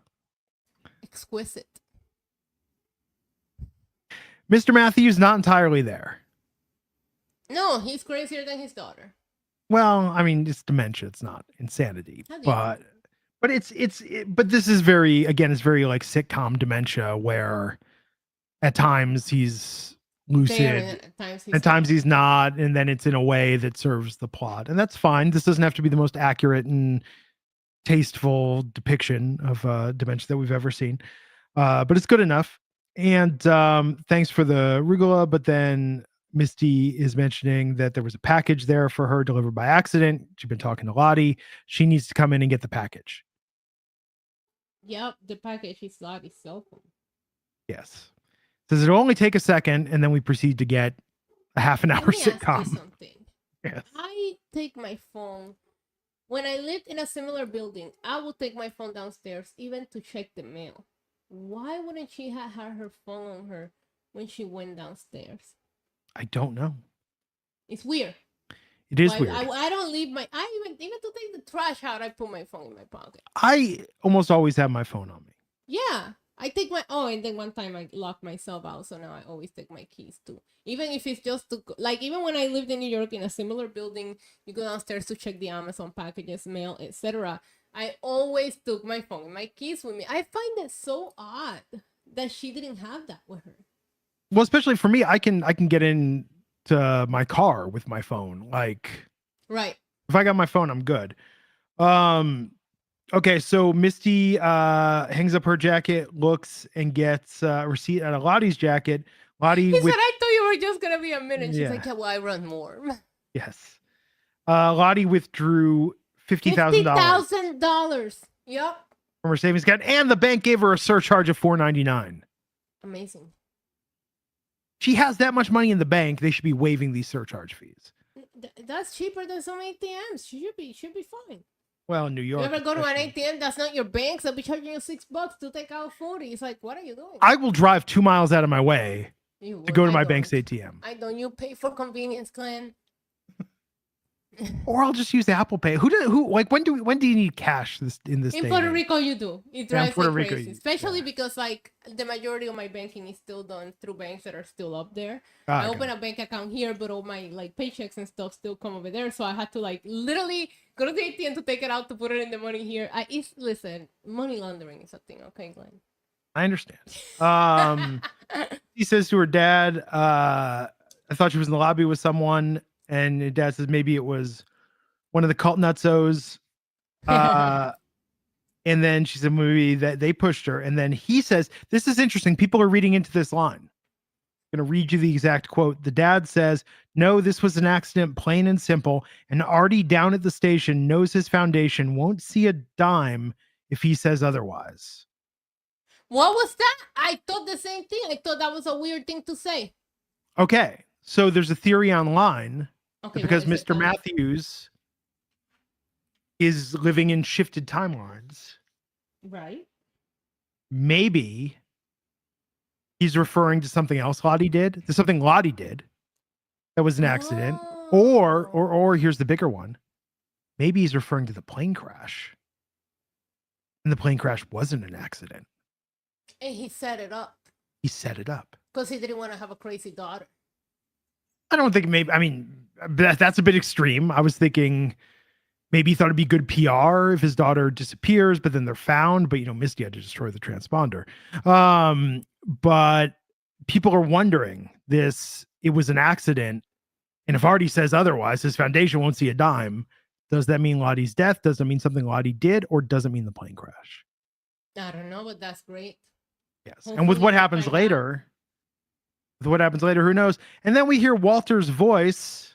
B: Exquisite.
A: Mr. Matthews not entirely there.
B: No, he's crazier than his daughter.
A: Well, I mean, it's dementia. It's not insanity, but but this is very, again, it's very like sitcom dementia where at times he's lucid, at times he's not, and then it's in a way that serves the plot, and that's fine. This doesn't have to be the most accurate and tasteful depiction of dementia that we've ever seen, but it's good enough. And thanks for the arugula, but then Misty is mentioning that there was a package there for her delivered by accident. She's been talking to Lottie. She needs to come in and get the package.
B: Yep, the package is Lottie's cell phone.
A: Yes. Says it'll only take a second, and then we proceed to get a half an hour sitcom.
B: Ask you something. Yes. I take my phone when I lived in a similar building. I would take my phone downstairs even to check the mail. Why wouldn't she have had her phone on her when she went downstairs?
A: I don't know.
B: It's weird.
A: It is weird.
B: I don't leave my. Even to take the trash out, I put my phone in my pocket.
A: I almost always have my phone on me.
B: Yeah, I take my. Oh, and then one time I locked myself out, so now I always take my keys too. Even if it's just to even when I lived in New York in a similar building, you go downstairs to check the Amazon packages, mail, etc. I always took my phone and my keys with me. I find it so odd that she didn't have that with her.
A: Well, especially for me, I can get into my car with my phone. Like,
B: right.
A: If I got my phone, I'm good. Okay, so Misty hangs up her jacket, looks, and gets a receipt out of Lottie's jacket. Lottie
B: said, I thought you were just going to be a minute. She's like, yeah, well, I run more.
A: Yes. Lottie withdrew $50,000.
B: $50,000. Yep.
A: From her savings account, and the bank gave her a surcharge of $4.99.
B: Amazing.
A: She has that much money in the bank. They should be waiving these surcharge fees.
B: That's cheaper than some ATMs. She should be fine.
A: Well, in New York,
B: you ever go to an ATM that's not your bank? They'll be charging you $6 to take out 40. It's like, what are you doing?
A: I will drive 2 miles out of my way to go to my bank's ATM.
B: I don't. You pay for convenience, Glenn.
A: Or I'll just use Apple Pay. When do you need cash in this?
B: In Puerto Rico, you do. It drives me crazy, especially because the majority of my banking is still done through banks that are still up there. I open a bank account here, but all my paychecks and stuff still come over there. So I had to literally go to the ATM to take it out to put it in the money here. Listen, money laundering is a thing, okay, Glenn?
A: I understand. He says to her dad, I thought she was in the lobby with someone. And her dad says maybe it was one of the cult nutzos. And then she said maybe that they pushed her. And then he says, this is interesting. People are reading into this line. I'm going to read you the exact quote. The dad says, no, this was an accident, plain and simple. And Artie down at the station knows his foundation won't see a dime if he says otherwise.
B: What was that? I thought the same thing. I thought that was a weird thing to say.
A: Okay. So there's a theory online because Mr. Matthews is living in shifted timelines. Right. Maybe he's referring to something else Lottie did. There's something Lottie did that was an accident. Or here's the bigger one. Maybe he's referring to the plane crash. And the plane crash wasn't an accident.
B: And he set it up.
A: He set it up.
B: Because he didn't want to have a crazy daughter.
A: I don't think that's a bit extreme. I was thinking maybe he thought it'd be good PR if his daughter disappears, but then they're found. But, Misty had to destroy the transponder. But people are wondering it was an accident. And if Artie says otherwise, his foundation won't see a dime. Does that mean Lottie's death? Does it mean something Lottie did? Or does it mean the plane crash?
B: I don't know, but that's great.
A: Yes. Hopefully, and with what happens later... What happens later, who knows? And then we hear Walter's voice.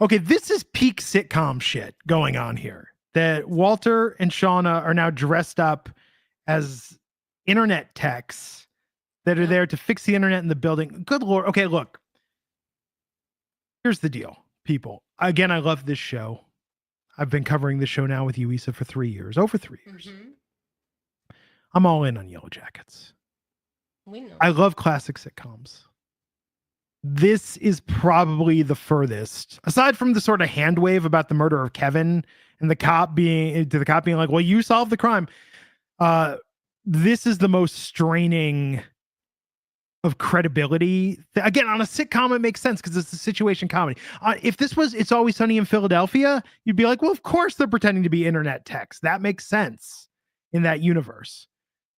A: Okay, this is peak sitcom shit going on here. That Walter and Shauna are now dressed up as internet techs that are there to fix the internet in the building. Good Lord. Okay, look. Here's the deal, people. Again, I love this show. I've been covering this show now with you, Issa, for 3 years. Over 3 years. Mm-hmm. I'm all in on Yellowjackets. I love classic sitcoms. This is probably the furthest, aside from the sort of hand wave about the murder of Kevin and the cop being like, well, you solved the crime. This is the most straining of credibility. Again, on a sitcom, it makes sense because it's a situation comedy. If this was It's Always Sunny in Philadelphia, you'd be like, well, of course they're pretending to be internet techs. That makes sense in that universe.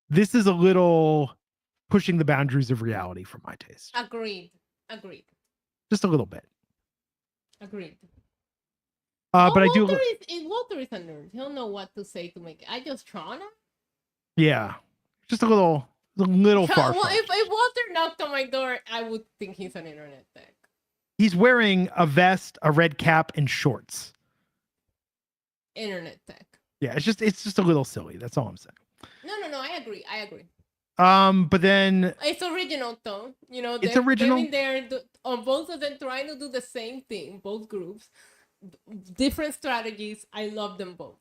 A: This is a little pushing the boundaries of reality for my taste.
B: Agreed.
A: Just a little bit.
B: Agreed.
A: But
B: Walter
A: I do.
B: Walter is a nerd. He'll know what to say to make it. I just Shauna.
A: Yeah, just a little far.
B: Well, if Walter knocked on my door, I would think he's an internet tech.
A: He's wearing a vest, a red cap, and shorts.
B: Internet tech.
A: Yeah, it's just a little silly. That's all I'm saying.
B: No, I agree.
A: But then
B: it's original though. You know,
A: it's original.
B: They've been there on both of them trying to do the same thing, both groups, different strategies. I love them both.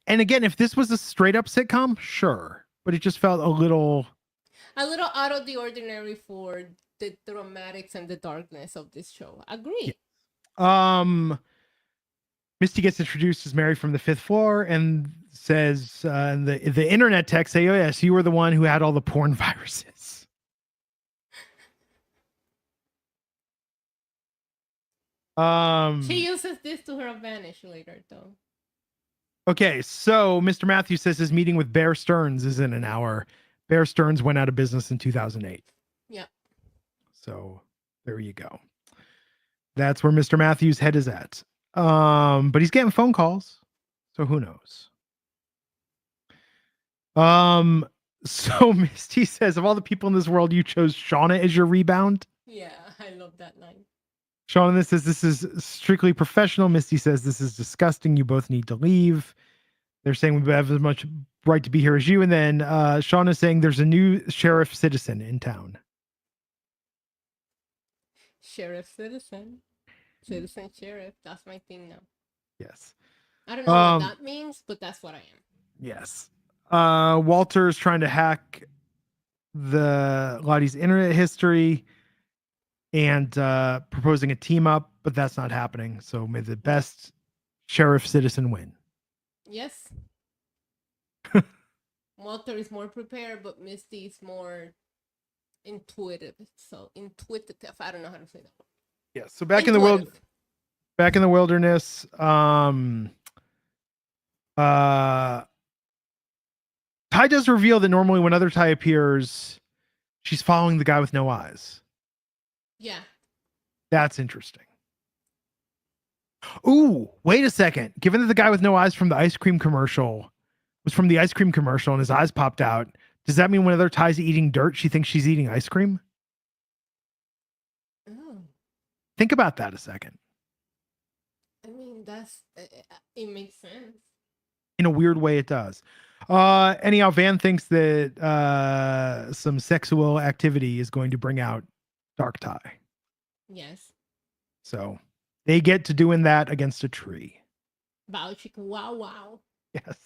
A: And again, if this was a straight up sitcom, sure, but it just felt a little
B: out of the ordinary for the dramatics and the darkness of this show. Agree.
A: Yeah. Misty gets introduced as Mary from the 5th floor and says, the internet tech say, oh yes, you were the one who had all the porn viruses.
B: She uses this to her advantage later, though.
A: Okay, so Mr. Matthews says his meeting with Bear Stearns is in an hour. Bear Stearns went out of business in 2008.
B: Yeah.
A: So there you go. That's where Mr. Matthews' head is at. But he's getting phone calls, so who knows? So Misty says, of all the people in this world, you chose Shauna as your rebound.
B: Yeah, I love that line.
A: Shauna says this is strictly professional. Misty says this is disgusting. You both need to leave. They're saying we have as much right to be here as you. And then Shauna saying there's a new sheriff citizen in town.
B: Sheriff citizen. Citizen sheriff. That's my thing now.
A: Yes.
B: I don't know what that means, but that's what I am.
A: Yes. Walter's trying to hack Lottie's internet history and proposing a team up, but that's not happening. So may the best sheriff citizen win.
B: Yes. Walter is more prepared, but Misty is more intuitive. So intuitive. I don't know how to say that.
A: Yeah. So back in the wilderness, Ty does reveal that normally when other Ty appears, she's following the guy with no eyes.
B: Yeah.
A: That's interesting. Ooh, wait a second. Given that the guy with no eyes from the ice cream commercial was from the ice cream commercial and his eyes popped out, does that mean whenever Ty's eating dirt, she thinks she's eating ice cream?
B: Oh.
A: Think about that a second.
B: I mean, it makes sense.
A: In a weird way, it does. Anyhow, Van thinks that some sexual activity is going to bring out Dark Ty.
B: Yes.
A: So they get to doing that against a tree.
B: Wow, chicken, wow.
A: Yes.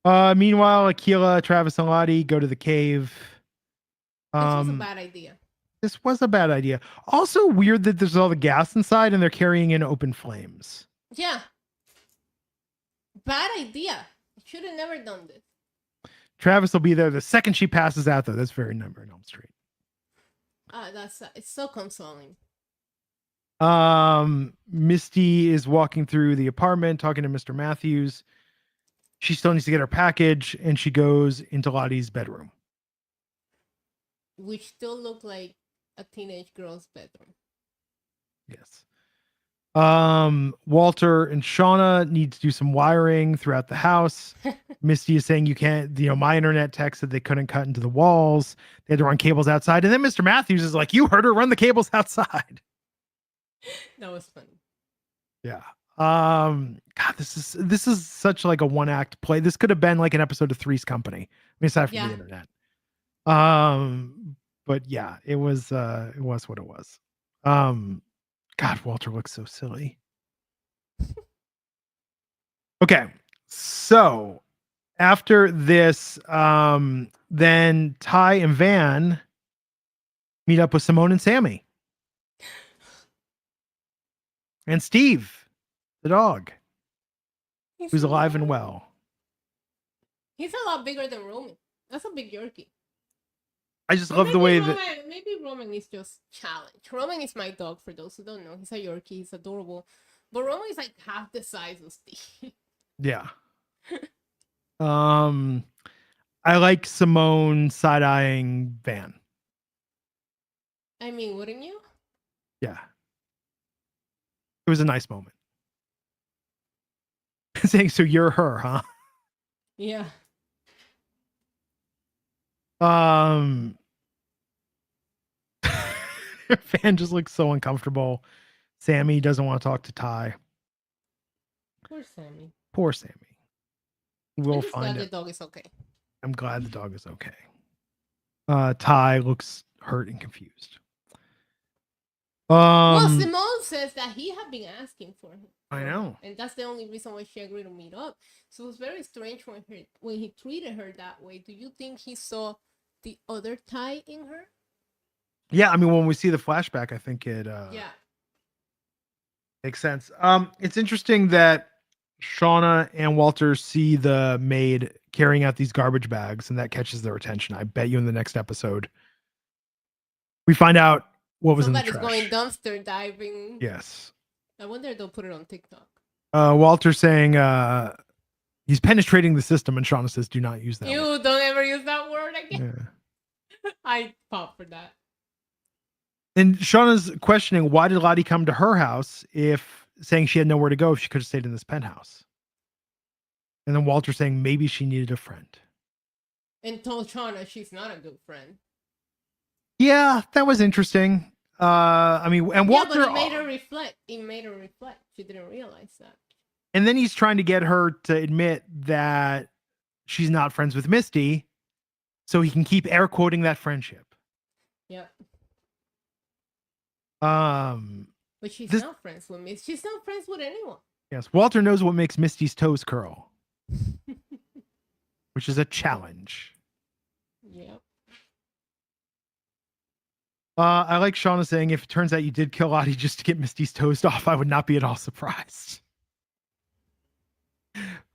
A: Meanwhile, Akila, Travis, and Lottie go to the cave.
B: This was a bad idea.
A: This was a bad idea. Also weird that there's all the gas inside and they're carrying in open flames.
B: Yeah. Bad idea. I should have never done this.
A: Travis will be there the second she passes out, though. That's very Nightmare on Elm Street.
B: It's so consoling.
A: Misty is walking through the apartment, talking to Mr. Matthews. She still needs to get her package, and she goes into Lottie's bedroom,
B: which still looked like a teenage girl's bedroom.
A: Yes. Walter and Shauna need to do some wiring throughout the house. Misty is saying you can't, my internet tech said they couldn't cut into the walls. They had to run cables outside. And then Mr. Matthews is like, you heard her, run the cables outside.
B: That was funny.
A: Yeah. God, this is such like a one act play. This could have been like an episode of Three's Company. I mean, aside from the internet. But yeah, it was what it was. God, Walter looks so silly. Okay. So after this, then Ty and Van meet up with Simone and Sammy. And Steve, the dog, who's alive and well.
B: He's a lot bigger than Roman. That's a big Yorkie.
A: I just love the way that
B: maybe Roman is just challenged. Roman is my dog, for those who don't know. He's a Yorkie. He's adorable, but Roman is like half the size of Steve.
A: Yeah. I like Simone side-eyeing Van.
B: I mean, wouldn't you?
A: Yeah. It was a nice moment. Saying, so you're her, huh?
B: Yeah.
A: Van just looks so uncomfortable. Sammy doesn't want to talk to Ty.
B: Poor Sammy.
A: Poor Sammy. We'll
B: find it. The dog is okay.
A: I'm glad the dog is okay. Ty looks hurt and confused.
B: Well, Simone says that he had been asking for him.
A: I know.
B: And that's the only reason why she agreed to meet up. So it was very strange when he treated her that way. Do you think he saw the other Ty in her?
A: Yeah, I mean, when we see the flashback, I think it makes sense. It's interesting that Shauna and Walter see the maid carrying out these garbage bags, and that catches their attention. I bet you in the next episode, we find out what was in the trash.
B: Somebody's going dumpster diving.
A: Yes.
B: I wonder if they'll put it on TikTok.
A: Walter saying he's penetrating the system, and Shauna says, do not use that
B: word. Don't ever use that word again.
A: Yeah.
B: I pop for that.
A: And Shauna's questioning, why did Lottie come to her house if saying she had nowhere to go if she could have stayed in this penthouse? And then Walter saying maybe she needed a friend. And
B: told Shauna she's not a good friend.
A: Yeah, that was interesting. I mean, and Walter...
B: Yeah, but it made her reflect. She didn't realize that.
A: And then he's trying to get her to admit that she's not friends with Misty so he can keep air quoting that friendship.
B: Yep.
A: But
B: she's not friends with me. She's not friends with anyone.
A: Yes, Walter knows what makes Misty's toes curl, which is a challenge.
B: Yep.
A: I like Shauna saying, if it turns out you did kill Lottie just to get Misty's toes off, I would not be at all surprised.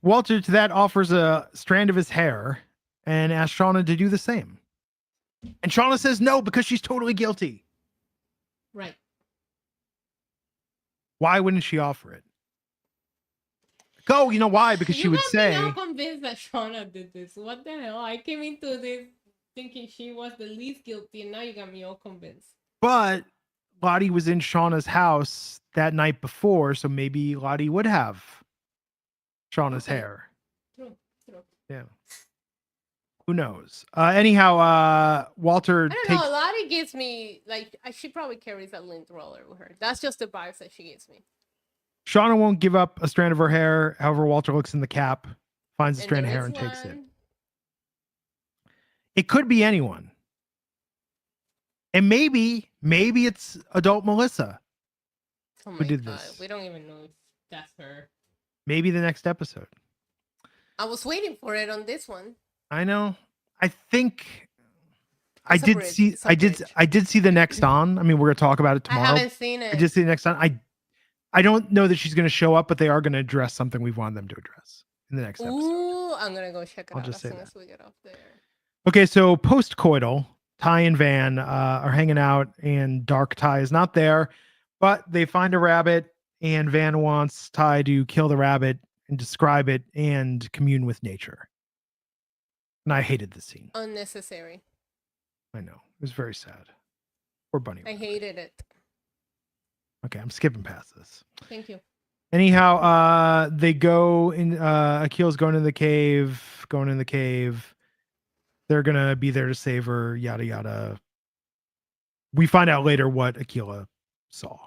A: Walter to that offers a strand of his hair and asks Shauna to do the same. And Shauna says no because she's totally guilty.
B: Right.
A: Why wouldn't she offer it? Go, you know why? Because she would say...
B: I'm convinced that Shauna did this. What the hell? I came into this thinking she was the least guilty, and now you got me all convinced.
A: But Lottie was in Shauna's house that night before, so maybe Lottie would have Shauna's hair.
B: True.
A: Yeah. Who knows? Anyhow, Walter...
B: I don't know. Lottie gives me, like, she probably carries a lint roller with her. That's just the vibes that she gives me.
A: Shauna won't give up a strand of her hair. However, Walter looks in the cap, finds a strand of hair, and takes it. It could be anyone. And maybe it's adult Melissa
B: who did this. We don't even know if that's her.
A: Maybe the next episode.
B: I was waiting for it on this one.
A: I know. I think I did see the next on. I mean, we're gonna talk about it tomorrow.
B: I haven't seen it.
A: I did see the next on. I don't know that she's gonna show up, but they are gonna address something we've wanted them to address in the next episode.
B: Ooh, I'm gonna go check it out as soon as we get off there.
A: Okay, so post-coital, Ty and Van are hanging out, and Dark Ty is not there, but they find a rabbit, and Van wants Ty to kill the rabbit and describe it and commune with nature. And I hated this scene.
B: Unnecessary.
A: I know. It was very sad. Poor Bunny.
B: I hated it.
A: Okay, I'm skipping past this.
B: Thank you.
A: Anyhow, they go in. Akil's going in the cave. They're gonna be there to save her. Yada yada. We find out later what Akila saw.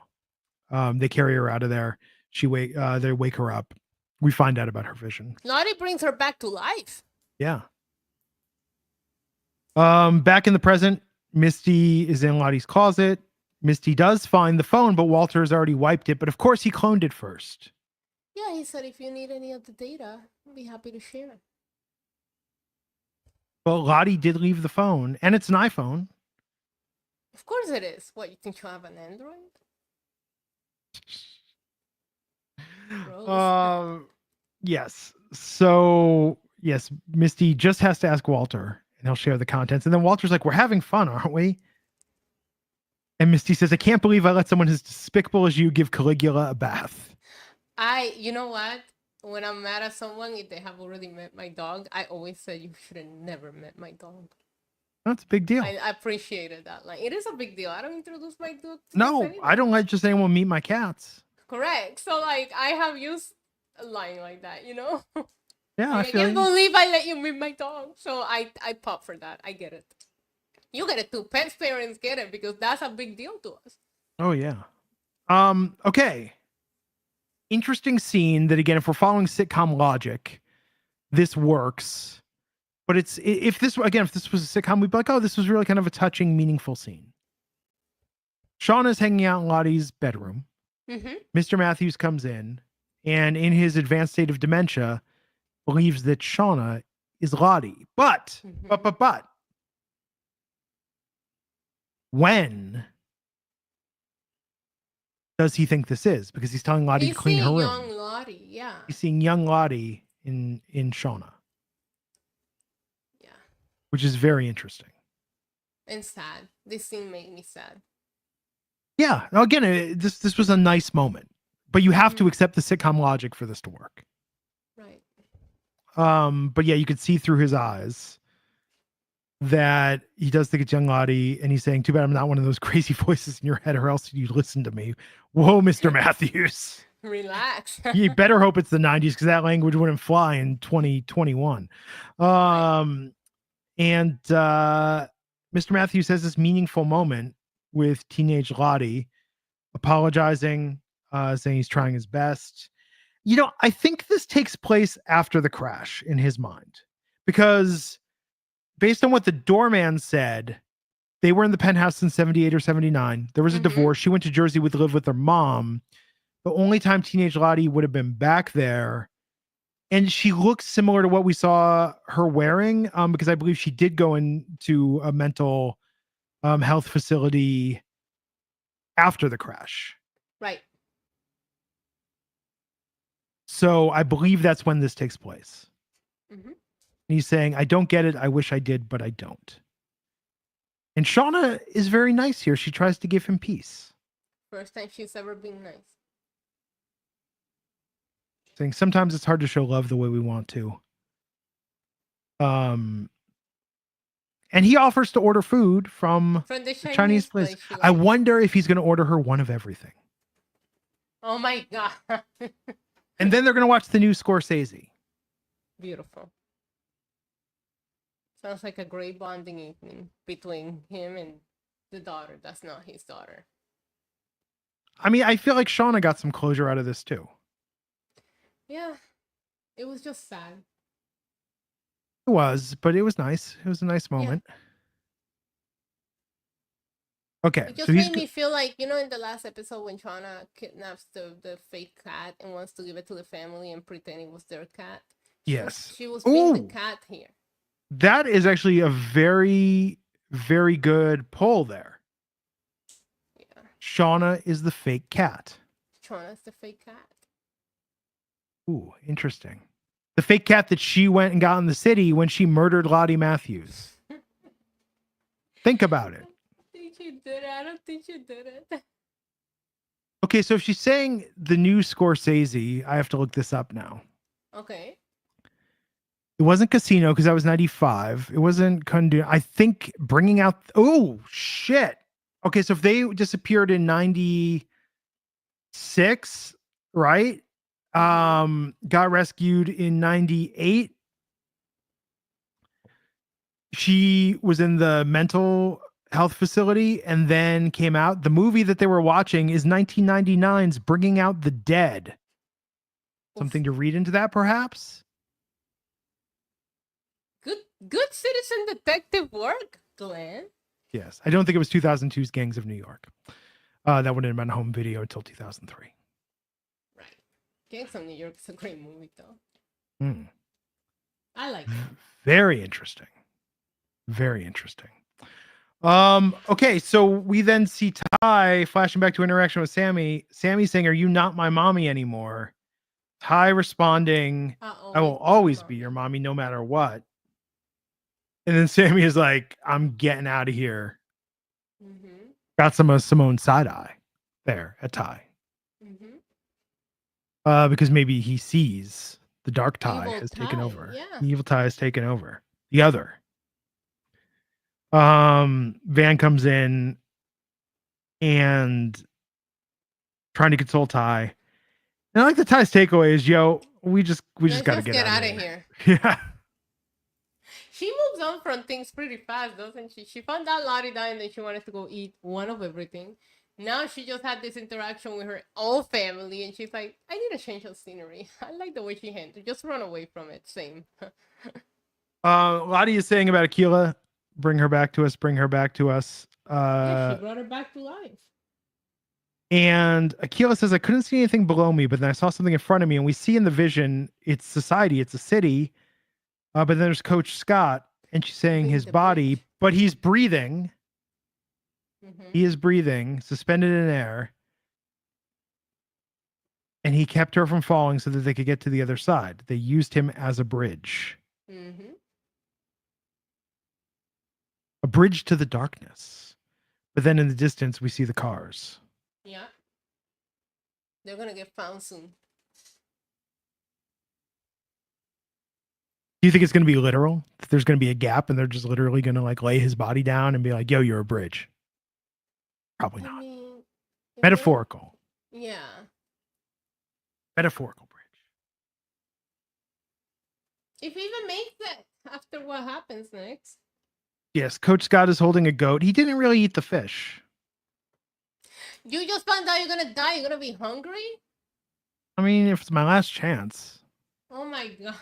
A: They carry her out of there. They wake her up. We find out about her vision.
B: Lottie brings her back to life.
A: Yeah. Back in the present, Misty is in Lottie's closet. Misty does find the phone, but Walter has already wiped it. But of course, he cloned it first.
B: Yeah, he said if you need any of the data, I'll be happy to share.
A: Well, Lottie did leave the phone, and it's an iPhone.
B: Of course it is. What, you think you have an Android?
A: Yes. So, yes, Misty just has to ask Walter, and he'll share the contents. And then Walter's like, we're having fun, aren't we? And Misty says, I can't believe I let someone as despicable as you give Caligula a bath.
B: You know what? When I'm mad at someone, if they have already met my dog, I always say you should have never met my dog.
A: That's a big deal.
B: I appreciated that. Like, it is a big deal. I don't introduce my dog.
A: No, I don't let just anyone meet my cats.
B: Correct. So, like, I have used a line like that, you know?
A: Yeah,
B: like, I can't believe I let you meet my dog. So I pop for that. I get it. You get it too. Pets parents get it because that's a big deal to us.
A: Oh yeah. Okay. Interesting scene that, again, if we're following sitcom logic, this works. But if this was a sitcom, we'd be like, oh, this was really kind of a touching, meaningful scene. Shauna's hanging out in Lottie's bedroom.
B: Mm-hmm.
A: Mr. Matthews comes in, and in his advanced state of dementia, believes that Shauna is Lottie. But when does he think this is? Because he's telling Lottie to clean her room.
B: Young Lottie, yeah.
A: He's seeing young Lottie in Shauna.
B: Yeah.
A: Which is very interesting.
B: And sad. This scene made me sad.
A: Yeah. Now, again, this was a nice moment. But you have to accept the sitcom logic for this to work.
B: Right.
A: But yeah, you could see through his eyes that he does think it's young Lottie, and he's saying, too bad I'm not one of those crazy voices in your head, or else you'd listen to me. Whoa, Mr. Matthews.
B: Relax.
A: You better hope it's the 90s, because that language wouldn't fly in 2021. And Mr. Matthews has this meaningful moment with teenage Lottie, apologizing, saying he's trying his best. You know, I think this takes place after the crash in his mind, because based on what the doorman said, they were in the penthouse in 78 or 79. There was a divorce. She went to Jersey to live with her mom. The only time teenage Lottie would have been back there. And she looks similar to what we saw her wearing, because I believe she did go into a mental health facility after the crash.
B: Right.
A: So I believe that's when this takes place.
B: Mm-hmm.
A: He's saying, I don't get it. I wish I did, but I don't. And Shauna is very nice here. She tries to give him peace.
B: First time she's ever been nice.
A: Saying sometimes it's hard to show love the way we want to. And he offers to order food from the Chinese place. I wonder if he's going to order her one of everything.
B: Oh my God.
A: And then they're going to watch the new Scorsese.
B: Beautiful. Sounds like a great bonding evening between him and the daughter. That's not his daughter.
A: I mean, I feel like Shauna got some closure out of this too.
B: Yeah. It was just sad.
A: It was, but it was nice. It was a nice moment. Yeah. Okay.
B: It just made me feel like, you know, in the last episode when Shauna kidnaps the fake cat and wants to give it to the family and pretend it was their cat. She was being the cat here.
A: That is actually a very, very good poll there.
B: Yeah.
A: Shauna is the fake cat.
B: Shauna's the fake cat.
A: Ooh, interesting. The fake cat that she went and got in the city when she murdered Lottie Matthews. Think about it.
B: I don't think she did it.
A: Okay, so if she's saying the new Scorsese, I have to look this up now.
B: Okay.
A: It wasn't Casino because that was 95. It wasn't Kundun. I think bringing out. Oh, shit. Okay, so if they disappeared in 96, right? Got rescued in 98. She was in the mental health facility and then came out. The movie that they were watching is 1999's Bringing Out the Dead. Something to read into that, perhaps?
B: Good citizen detective work, Glenn.
A: Yes. I don't think it was 2002's Gangs of New York. That wouldn't have been home video until 2003.
B: Right. Gangs of New York is a great movie, though. I like it.
A: Very interesting. Very interesting. Okay, so we then see Ty flashing back to interaction with Sammy. Sammy saying, "Are you not my mommy anymore?" Ty responding, "I will always be your mommy no matter what." And then Sammy is like, I'm getting out of here.
B: Mm-hmm.
A: Got some of Simone's side eye there at Ty.
B: Mm-hmm.
A: Because maybe he sees the dark Ty
B: Evil
A: has taken
B: Ty,
A: over.
B: yeah.
A: The evil Ty has taken over. The other. Van comes in and trying to console Ty. And I like the Ty's takeaway is, yo, we just
B: Let's
A: gotta
B: just
A: get
B: get
A: out
B: out
A: of
B: of
A: here.
B: here.
A: Yeah.
B: She moves on from things pretty fast, doesn't she? She found out Lottie died and then she wanted to go eat one of everything. Now she just had this interaction with her own family and she's like, I need a change of scenery. I like the way she handled. Just run away from it. Same.
A: Lottie is saying about Aquila, bring her back to us, bring her back to us.
B: Yeah, she brought her back to life.
A: And Aquila says, I couldn't see anything below me, but then I saw something in front of me. And we see in the vision, it's society, it's a city. But then there's Coach Scott, and she's saying his body,
B: bridge.
A: but he's breathing.
B: Mm-hmm.
A: He is breathing, suspended in air. And he kept her from falling so that they could get to the other side. They used him as a bridge.
B: Mm-hmm.
A: A bridge to the darkness. But then in the distance, we see the cars.
B: Yeah. They're going to get found soon.
A: Do you think it's going to be literal? That there's going to be a gap and they're just literally going to like lay his body down and be like, yo, you're a bridge? Probably not. Metaphorical.
B: Yeah.
A: Metaphorical bridge.
B: If he even makes it after what happens next.
A: Yes, Coach Scott is holding a goat. He didn't really eat the fish.
B: You just found out you're going to die. You're going to be hungry?
A: I mean, if it's my last chance.
B: Oh my God.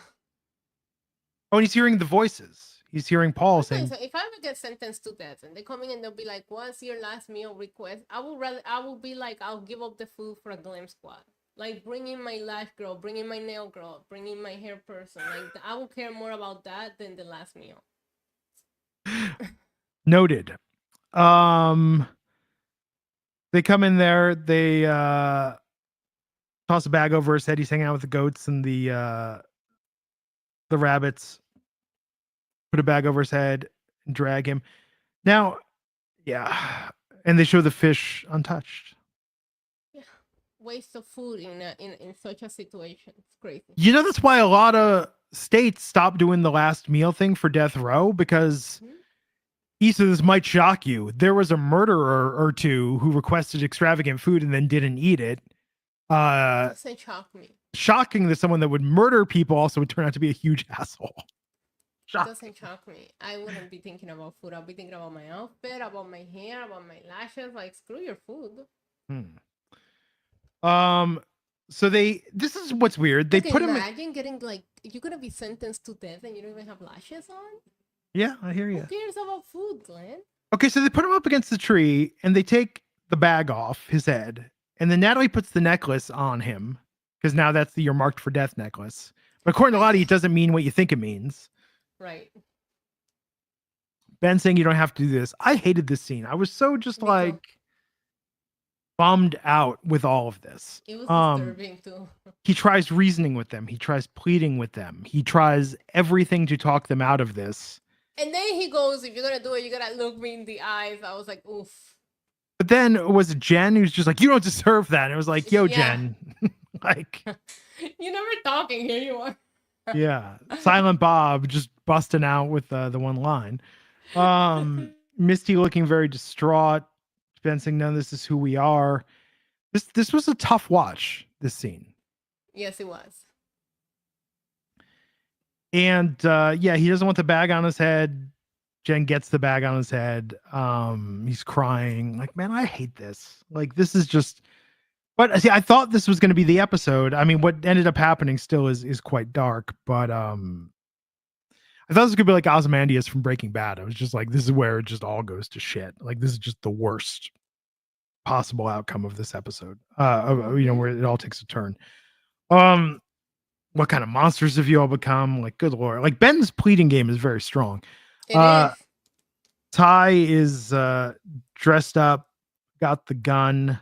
A: Oh, and he's hearing the voices. He's hearing Paul saying,
B: so if I ever get sentenced to death and they come in and they'll be like, what's your last meal request? I will be like, I'll give up the food for a glam squad. Like, bring in my lash girl, bring in my nail girl, bring in my hair person. Like, I will care more about that than the last meal.
A: Noted. They come in there, they toss a bag over his head. He's hanging out with the goats and the rabbits. Put a bag over his head and drag him. Now, yeah. And they show the fish untouched.
B: Yeah. Waste of food in such a situation. It's crazy.
A: You know, that's why a lot of states stopped doing the last meal thing for death row, because Issa, this might shock you. There was a murderer or two who requested extravagant food and then didn't eat it.
B: Doesn't shock me.
A: Shocking that someone that would murder people also would turn out to be a huge asshole.
B: Shocking. Doesn't shock me. I wouldn't be thinking about food. I'll be thinking about my outfit, about my hair, about my lashes. Like, screw your food.
A: So this is what's weird. They put him.
B: Imagine getting like, you're gonna be sentenced to death and you don't even have lashes on.
A: Yeah, I hear you.
B: Who cares about food, Glenn?
A: Okay, so they put him up against the tree and they take the bag off his head, and then Natalie puts the necklace on him because now that's the "you're marked for death" necklace. But according to Lottie, it doesn't mean what you think it means.
B: Right.
A: Ben saying you don't have to do this. I hated this scene. I was so just bummed out with all of this.
B: It was disturbing too.
A: He tries reasoning with them. He tries pleading with them. He tries everything to talk them out of this.
B: And then he goes, if you're going to do it, you got to look me in the eyes. I was like, oof.
A: But then was it Jen who's just like, you don't deserve that. And it was like, yo, Jen. Like,
B: you never talking. Here you are.
A: Yeah. Silent Bob just busting out with the one line. Misty looking very distraught. Ben saying, no, this is who we are. This was a tough watch, this scene.
B: Yes, it was.
A: And yeah, he doesn't want the bag on his head. Jen gets the bag on his head. He's crying. Like, man, I hate this. Like, this is just. But see, I thought this was going to be the episode. I mean, what ended up happening still is quite dark. But I thought this was going to be like Ozymandias from Breaking Bad. I was just like, this is where it just all goes to shit. Like, this is just the worst possible outcome of this episode. Where it all takes a turn. What kind of monsters have you all become? Like, good Lord. Like, Ben's pleading game is very strong.
B: It is.
A: Ty is dressed up, got the gun,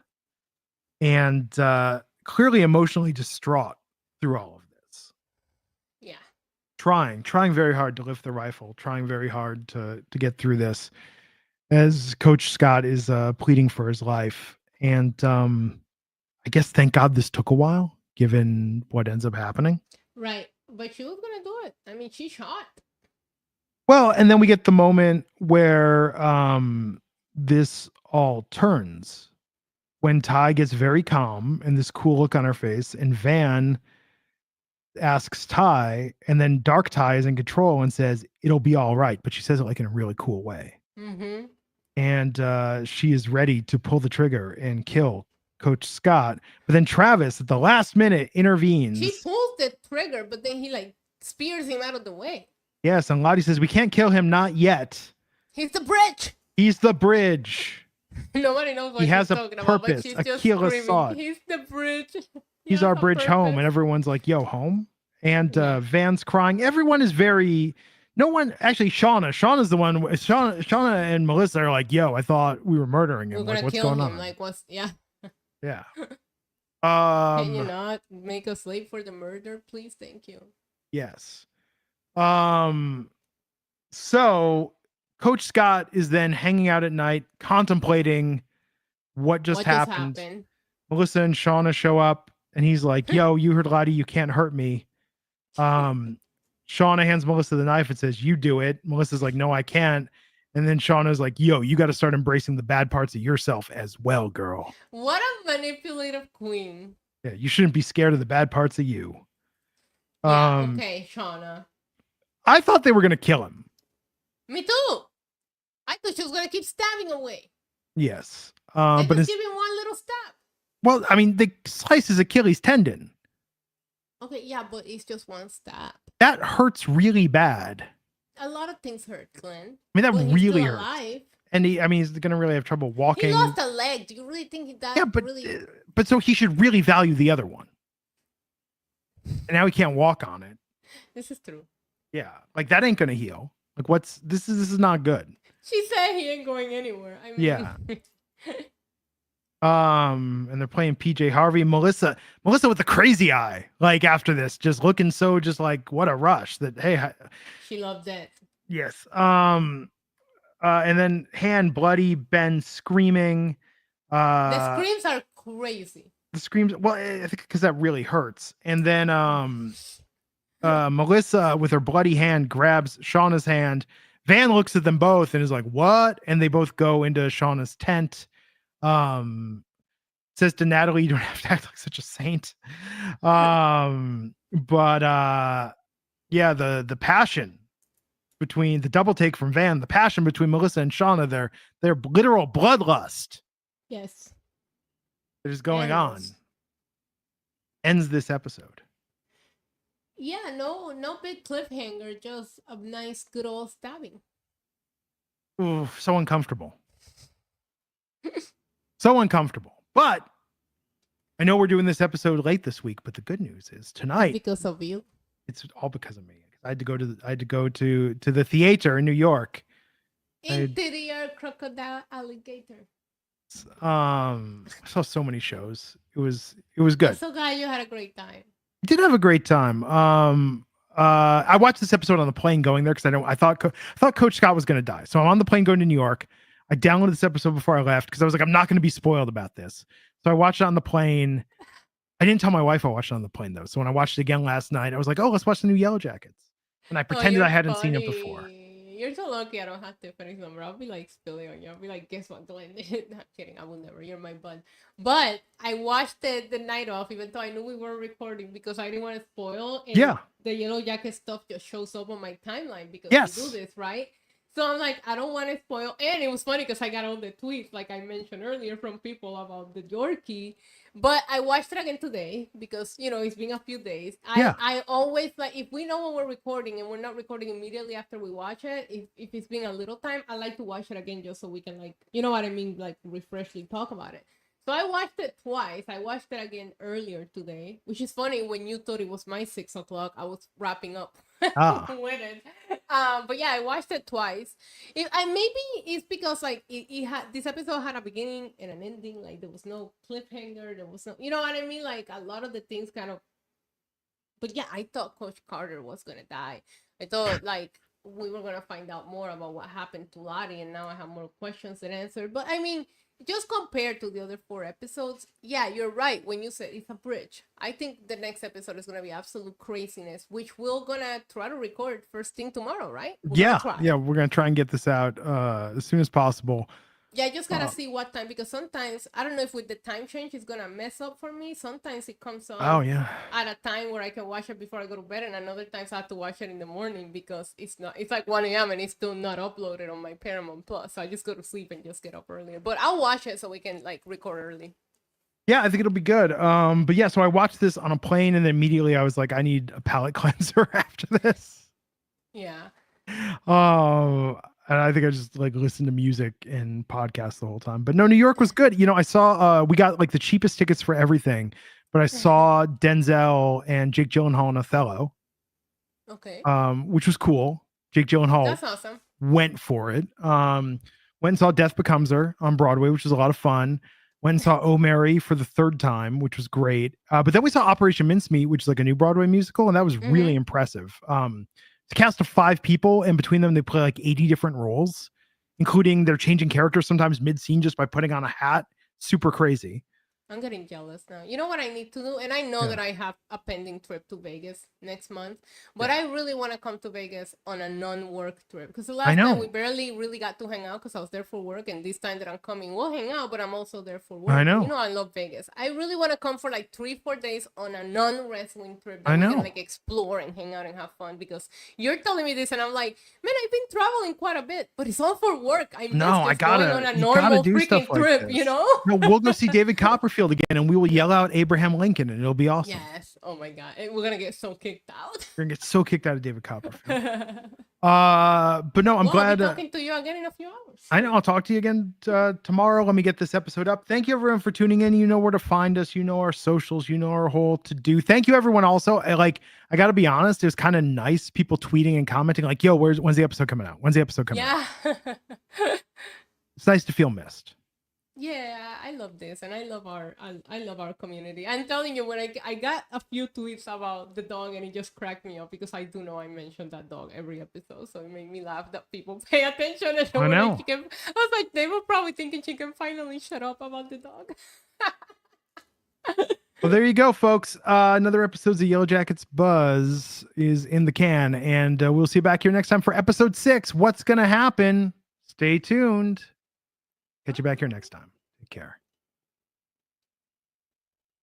A: and clearly emotionally distraught through all of this.
B: Yeah.
A: trying very hard to lift the rifle, trying very hard to get through this as Coach Scott is pleading for his life. And I guess thank God this took a while, given what ends up happening.
B: Right. But she was gonna do it. I mean, she shot.
A: Well, and then we get the moment where this all turns when Ty gets very calm and this cool look on her face, and Van asks Ty, and then Dark Ty is in control and says, "It'll be all right," but she says it like in a really cool way.
B: Mm-hmm.
A: And she is ready to pull the trigger and kill Coach Scott. But then Travis, at the last minute, intervenes.
B: She pulls the trigger, but then he like spears him out of the way.
A: Yes, and Lottie says, "We can't kill him, not yet.
B: He's the bridge."
A: He's the bridge.
B: Nobody knows what
A: he
B: she's
A: has a
B: talking
A: purpose.
B: about, but she's
A: Akila
B: just
A: saw
B: screaming,
A: it.
B: "He's the bridge.
A: He's our bridge home," and everyone's like, "Yo, home." And Van's crying. Everyone is very. No one actually. Shauna's the one. Shauna and Melissa are like, "Yo, I thought we were murdering him.
B: We're gonna
A: like, what's
B: kill
A: going
B: him.
A: on?"
B: Like, what's yeah?
A: Yeah.
B: Can you not make us late for the murder, please? Thank you.
A: Yes. So Coach Scott is then hanging out at night, contemplating what just happened. Melissa and Shauna show up, and he's like, "Yo, you heard Lottie, you can't hurt me." Shauna hands Melissa the knife and says, "You do it." Melissa's like, "No, I can't." And then Shauna's like, "Yo, you got to start embracing the bad parts of yourself as well, girl."
B: What a manipulative queen.
A: Yeah, you shouldn't be scared of the bad parts of you.
B: Yeah, okay, Shauna.
A: I thought they were going to kill him.
B: Me too. I thought she was going to keep stabbing away.
A: Yes.
B: But just give him one little stab.
A: Well, I mean, they slice his Achilles tendon.
B: Okay, yeah, but it's just one stab.
A: That hurts really bad.
B: A lot of things hurt, Glenn.
A: I mean, that really hurts. Alive. And he's going to really have trouble walking.
B: He lost a leg. Do you really think that?
A: Yeah, but so he should really value the other one. And now he can't walk on it.
B: This is true.
A: Yeah, like that ain't going to heal. Like this is not good.
B: She said he ain't going anywhere. I mean,
A: yeah. And they're playing PJ Harvey. Melissa with the crazy eye, like after this, just looking so just like what a rush that, hey,
B: she loved it.
A: Yes. And then hand bloody, Ben screaming.
B: The screams are crazy.
A: The screams, well, I think because that really hurts. And then Melissa with her bloody hand grabs Shauna's hand. Van looks at them both and is like, "What?" And they both go into Shauna's tent. Says to Natalie, "You don't have to act like such a saint." But yeah, the passion between the double take from Van, the passion between Melissa and Shauna, their literal bloodlust.
B: Yes.
A: That is going on. Ends this episode.
B: Yeah, no big cliffhanger, just a nice good old stabbing.
A: Ooh, so uncomfortable. So uncomfortable. But I know we're doing this episode late this week, but the good news is tonight,
B: because of you.
A: It's all because of me. I had to go to the theater in New York.
B: Interior crocodile alligator.
A: I saw so many shows. It was good.
B: I'm so glad you had a great time.
A: I did have a great time. I watched this episode on the plane going there because I thought Coach Scott was going to die. So I'm on the plane going to New York. I downloaded this episode before I left because I was like, I'm not going to be spoiled about this. So I watched it on the plane. I didn't tell my wife I watched it on the plane though. So when I watched it again last night, I was like, "Oh, let's watch the new Yellowjackets." And I pretended I hadn't seen it before.
B: You're so lucky I don't have Tiffany's number. I'll be like spilling on you. I'll be like, "Guess what, Glenn?" Not kidding. I will never. You're my bud. But I watched it the night off, even though I knew we were recording because I didn't want to spoil. And the Yellowjacket stuff just shows up on my timeline because we do this, right? So I'm like, I don't want to spoil. And it was funny because I got all the tweets, like I mentioned earlier, from people about the Yorkie. But I watched it again today because, it's been a few days. I always, like, if we know when we're recording and we're not recording immediately after we watch it, if it's been a little time, I like to watch it again just so we can, like, you know what I mean? Like, refreshly talk about it. So I watched it twice. I watched it again earlier today, which is funny. When you thought it was my 6 o'clock, I was wrapping up with it. But yeah, I watched it twice. Maybe it's because like it had this episode had a beginning and an ending. Like there was no cliffhanger. There was no, you know what I mean? Like a lot of the things kind of But yeah, I thought Coach Carter was gonna die. I thought like we were gonna find out more about what happened to Lottie, and now I have more questions than answered. But I mean, just compared to the other 4 episodes, yeah, you're right when you said it's a bridge. I think the next episode is gonna be absolute craziness, which we're gonna try to record first thing tomorrow, right?
A: Yeah, we're gonna try and get this out as soon as possible.
B: Yeah, I just gotta see what time, because sometimes I don't know if with the time change it's gonna mess up for me. Sometimes it comes on at a time where I can watch it before I go to bed, and another times I have to watch it in the morning because it's like 1 a.m. and it's still not uploaded on my Paramount Plus. So I just go to sleep and just get up earlier. But I'll watch it so we can like record early.
A: Yeah, I think it'll be good. But yeah, so I watched this on a plane, and then immediately I was like, I need a palate cleanser after this.
B: Yeah.
A: And I think I just like listened to music and podcasts the whole time. But no, New York was good. You know, I saw we got like the cheapest tickets for everything, but I saw Denzel and Jake Gyllenhaal in Othello.
B: Okay.
A: Which was cool. Jake Gyllenhaal
B: That's awesome.
A: Went for it. Went and saw Death Becomes Her on Broadway, which was a lot of fun. Went and saw Oh Mary for the third time, which was great. But then we saw Operation Mincemeat, which is like a new Broadway musical, and that was really impressive. It's a cast of 5 people, and between them they play like 80 different roles, including they're changing characters sometimes mid-scene just by putting on a hat. Super crazy.
B: I'm getting jealous now. You know what I need to do? And I know that I have a pending trip to Vegas next month, but I really want to come to Vegas on a non-work trip, because the last time we barely really got to hang out because I was there for work, and this time that I'm coming, we'll hang out, but I'm also there for work.
A: I know.
B: You know, I love Vegas. I really want to come for like 3-4 days on a non-wrestling trip that we can like explore and hang out and have fun, because you're telling me this and I'm like, man, I've been traveling quite a bit, but it's all for work. I gotta going on a normal freaking trip, like, you know?
A: No, we'll go see David Copperfield again, and we will yell out Abraham Lincoln, and it'll be awesome.
B: Yes. Oh my god, we're gonna get so kicked out.
A: We're gonna get so kicked out of David Copperfield. But no, I'm glad.
B: I'll be talking to you again in a few hours.
A: I know. I'll talk to you again tomorrow. Let me get this episode up. Thank you everyone for tuning in. You know where to find us. You know our socials. You know our whole to do. Thank you everyone. Also, I got to be honest. It was kind of nice. People tweeting and commenting like, "Yo, when's the episode coming out? When's the episode coming out?" It's nice to feel missed.
B: Yeah, I love this, and I love our community. I'm telling you, when I got a few tweets about the dog, and it just cracked me up, because I do know I mentioned that dog every episode, so it made me laugh that people pay attention. And
A: I know.
B: I was like, they were probably thinking she can finally shut up about the dog.
A: Well, there you go, folks. Another episode of Yellowjackets Buzz is in the can, and we'll see you back here next time for episode 6. What's gonna happen? Stay tuned. Catch you back here next time. Take care.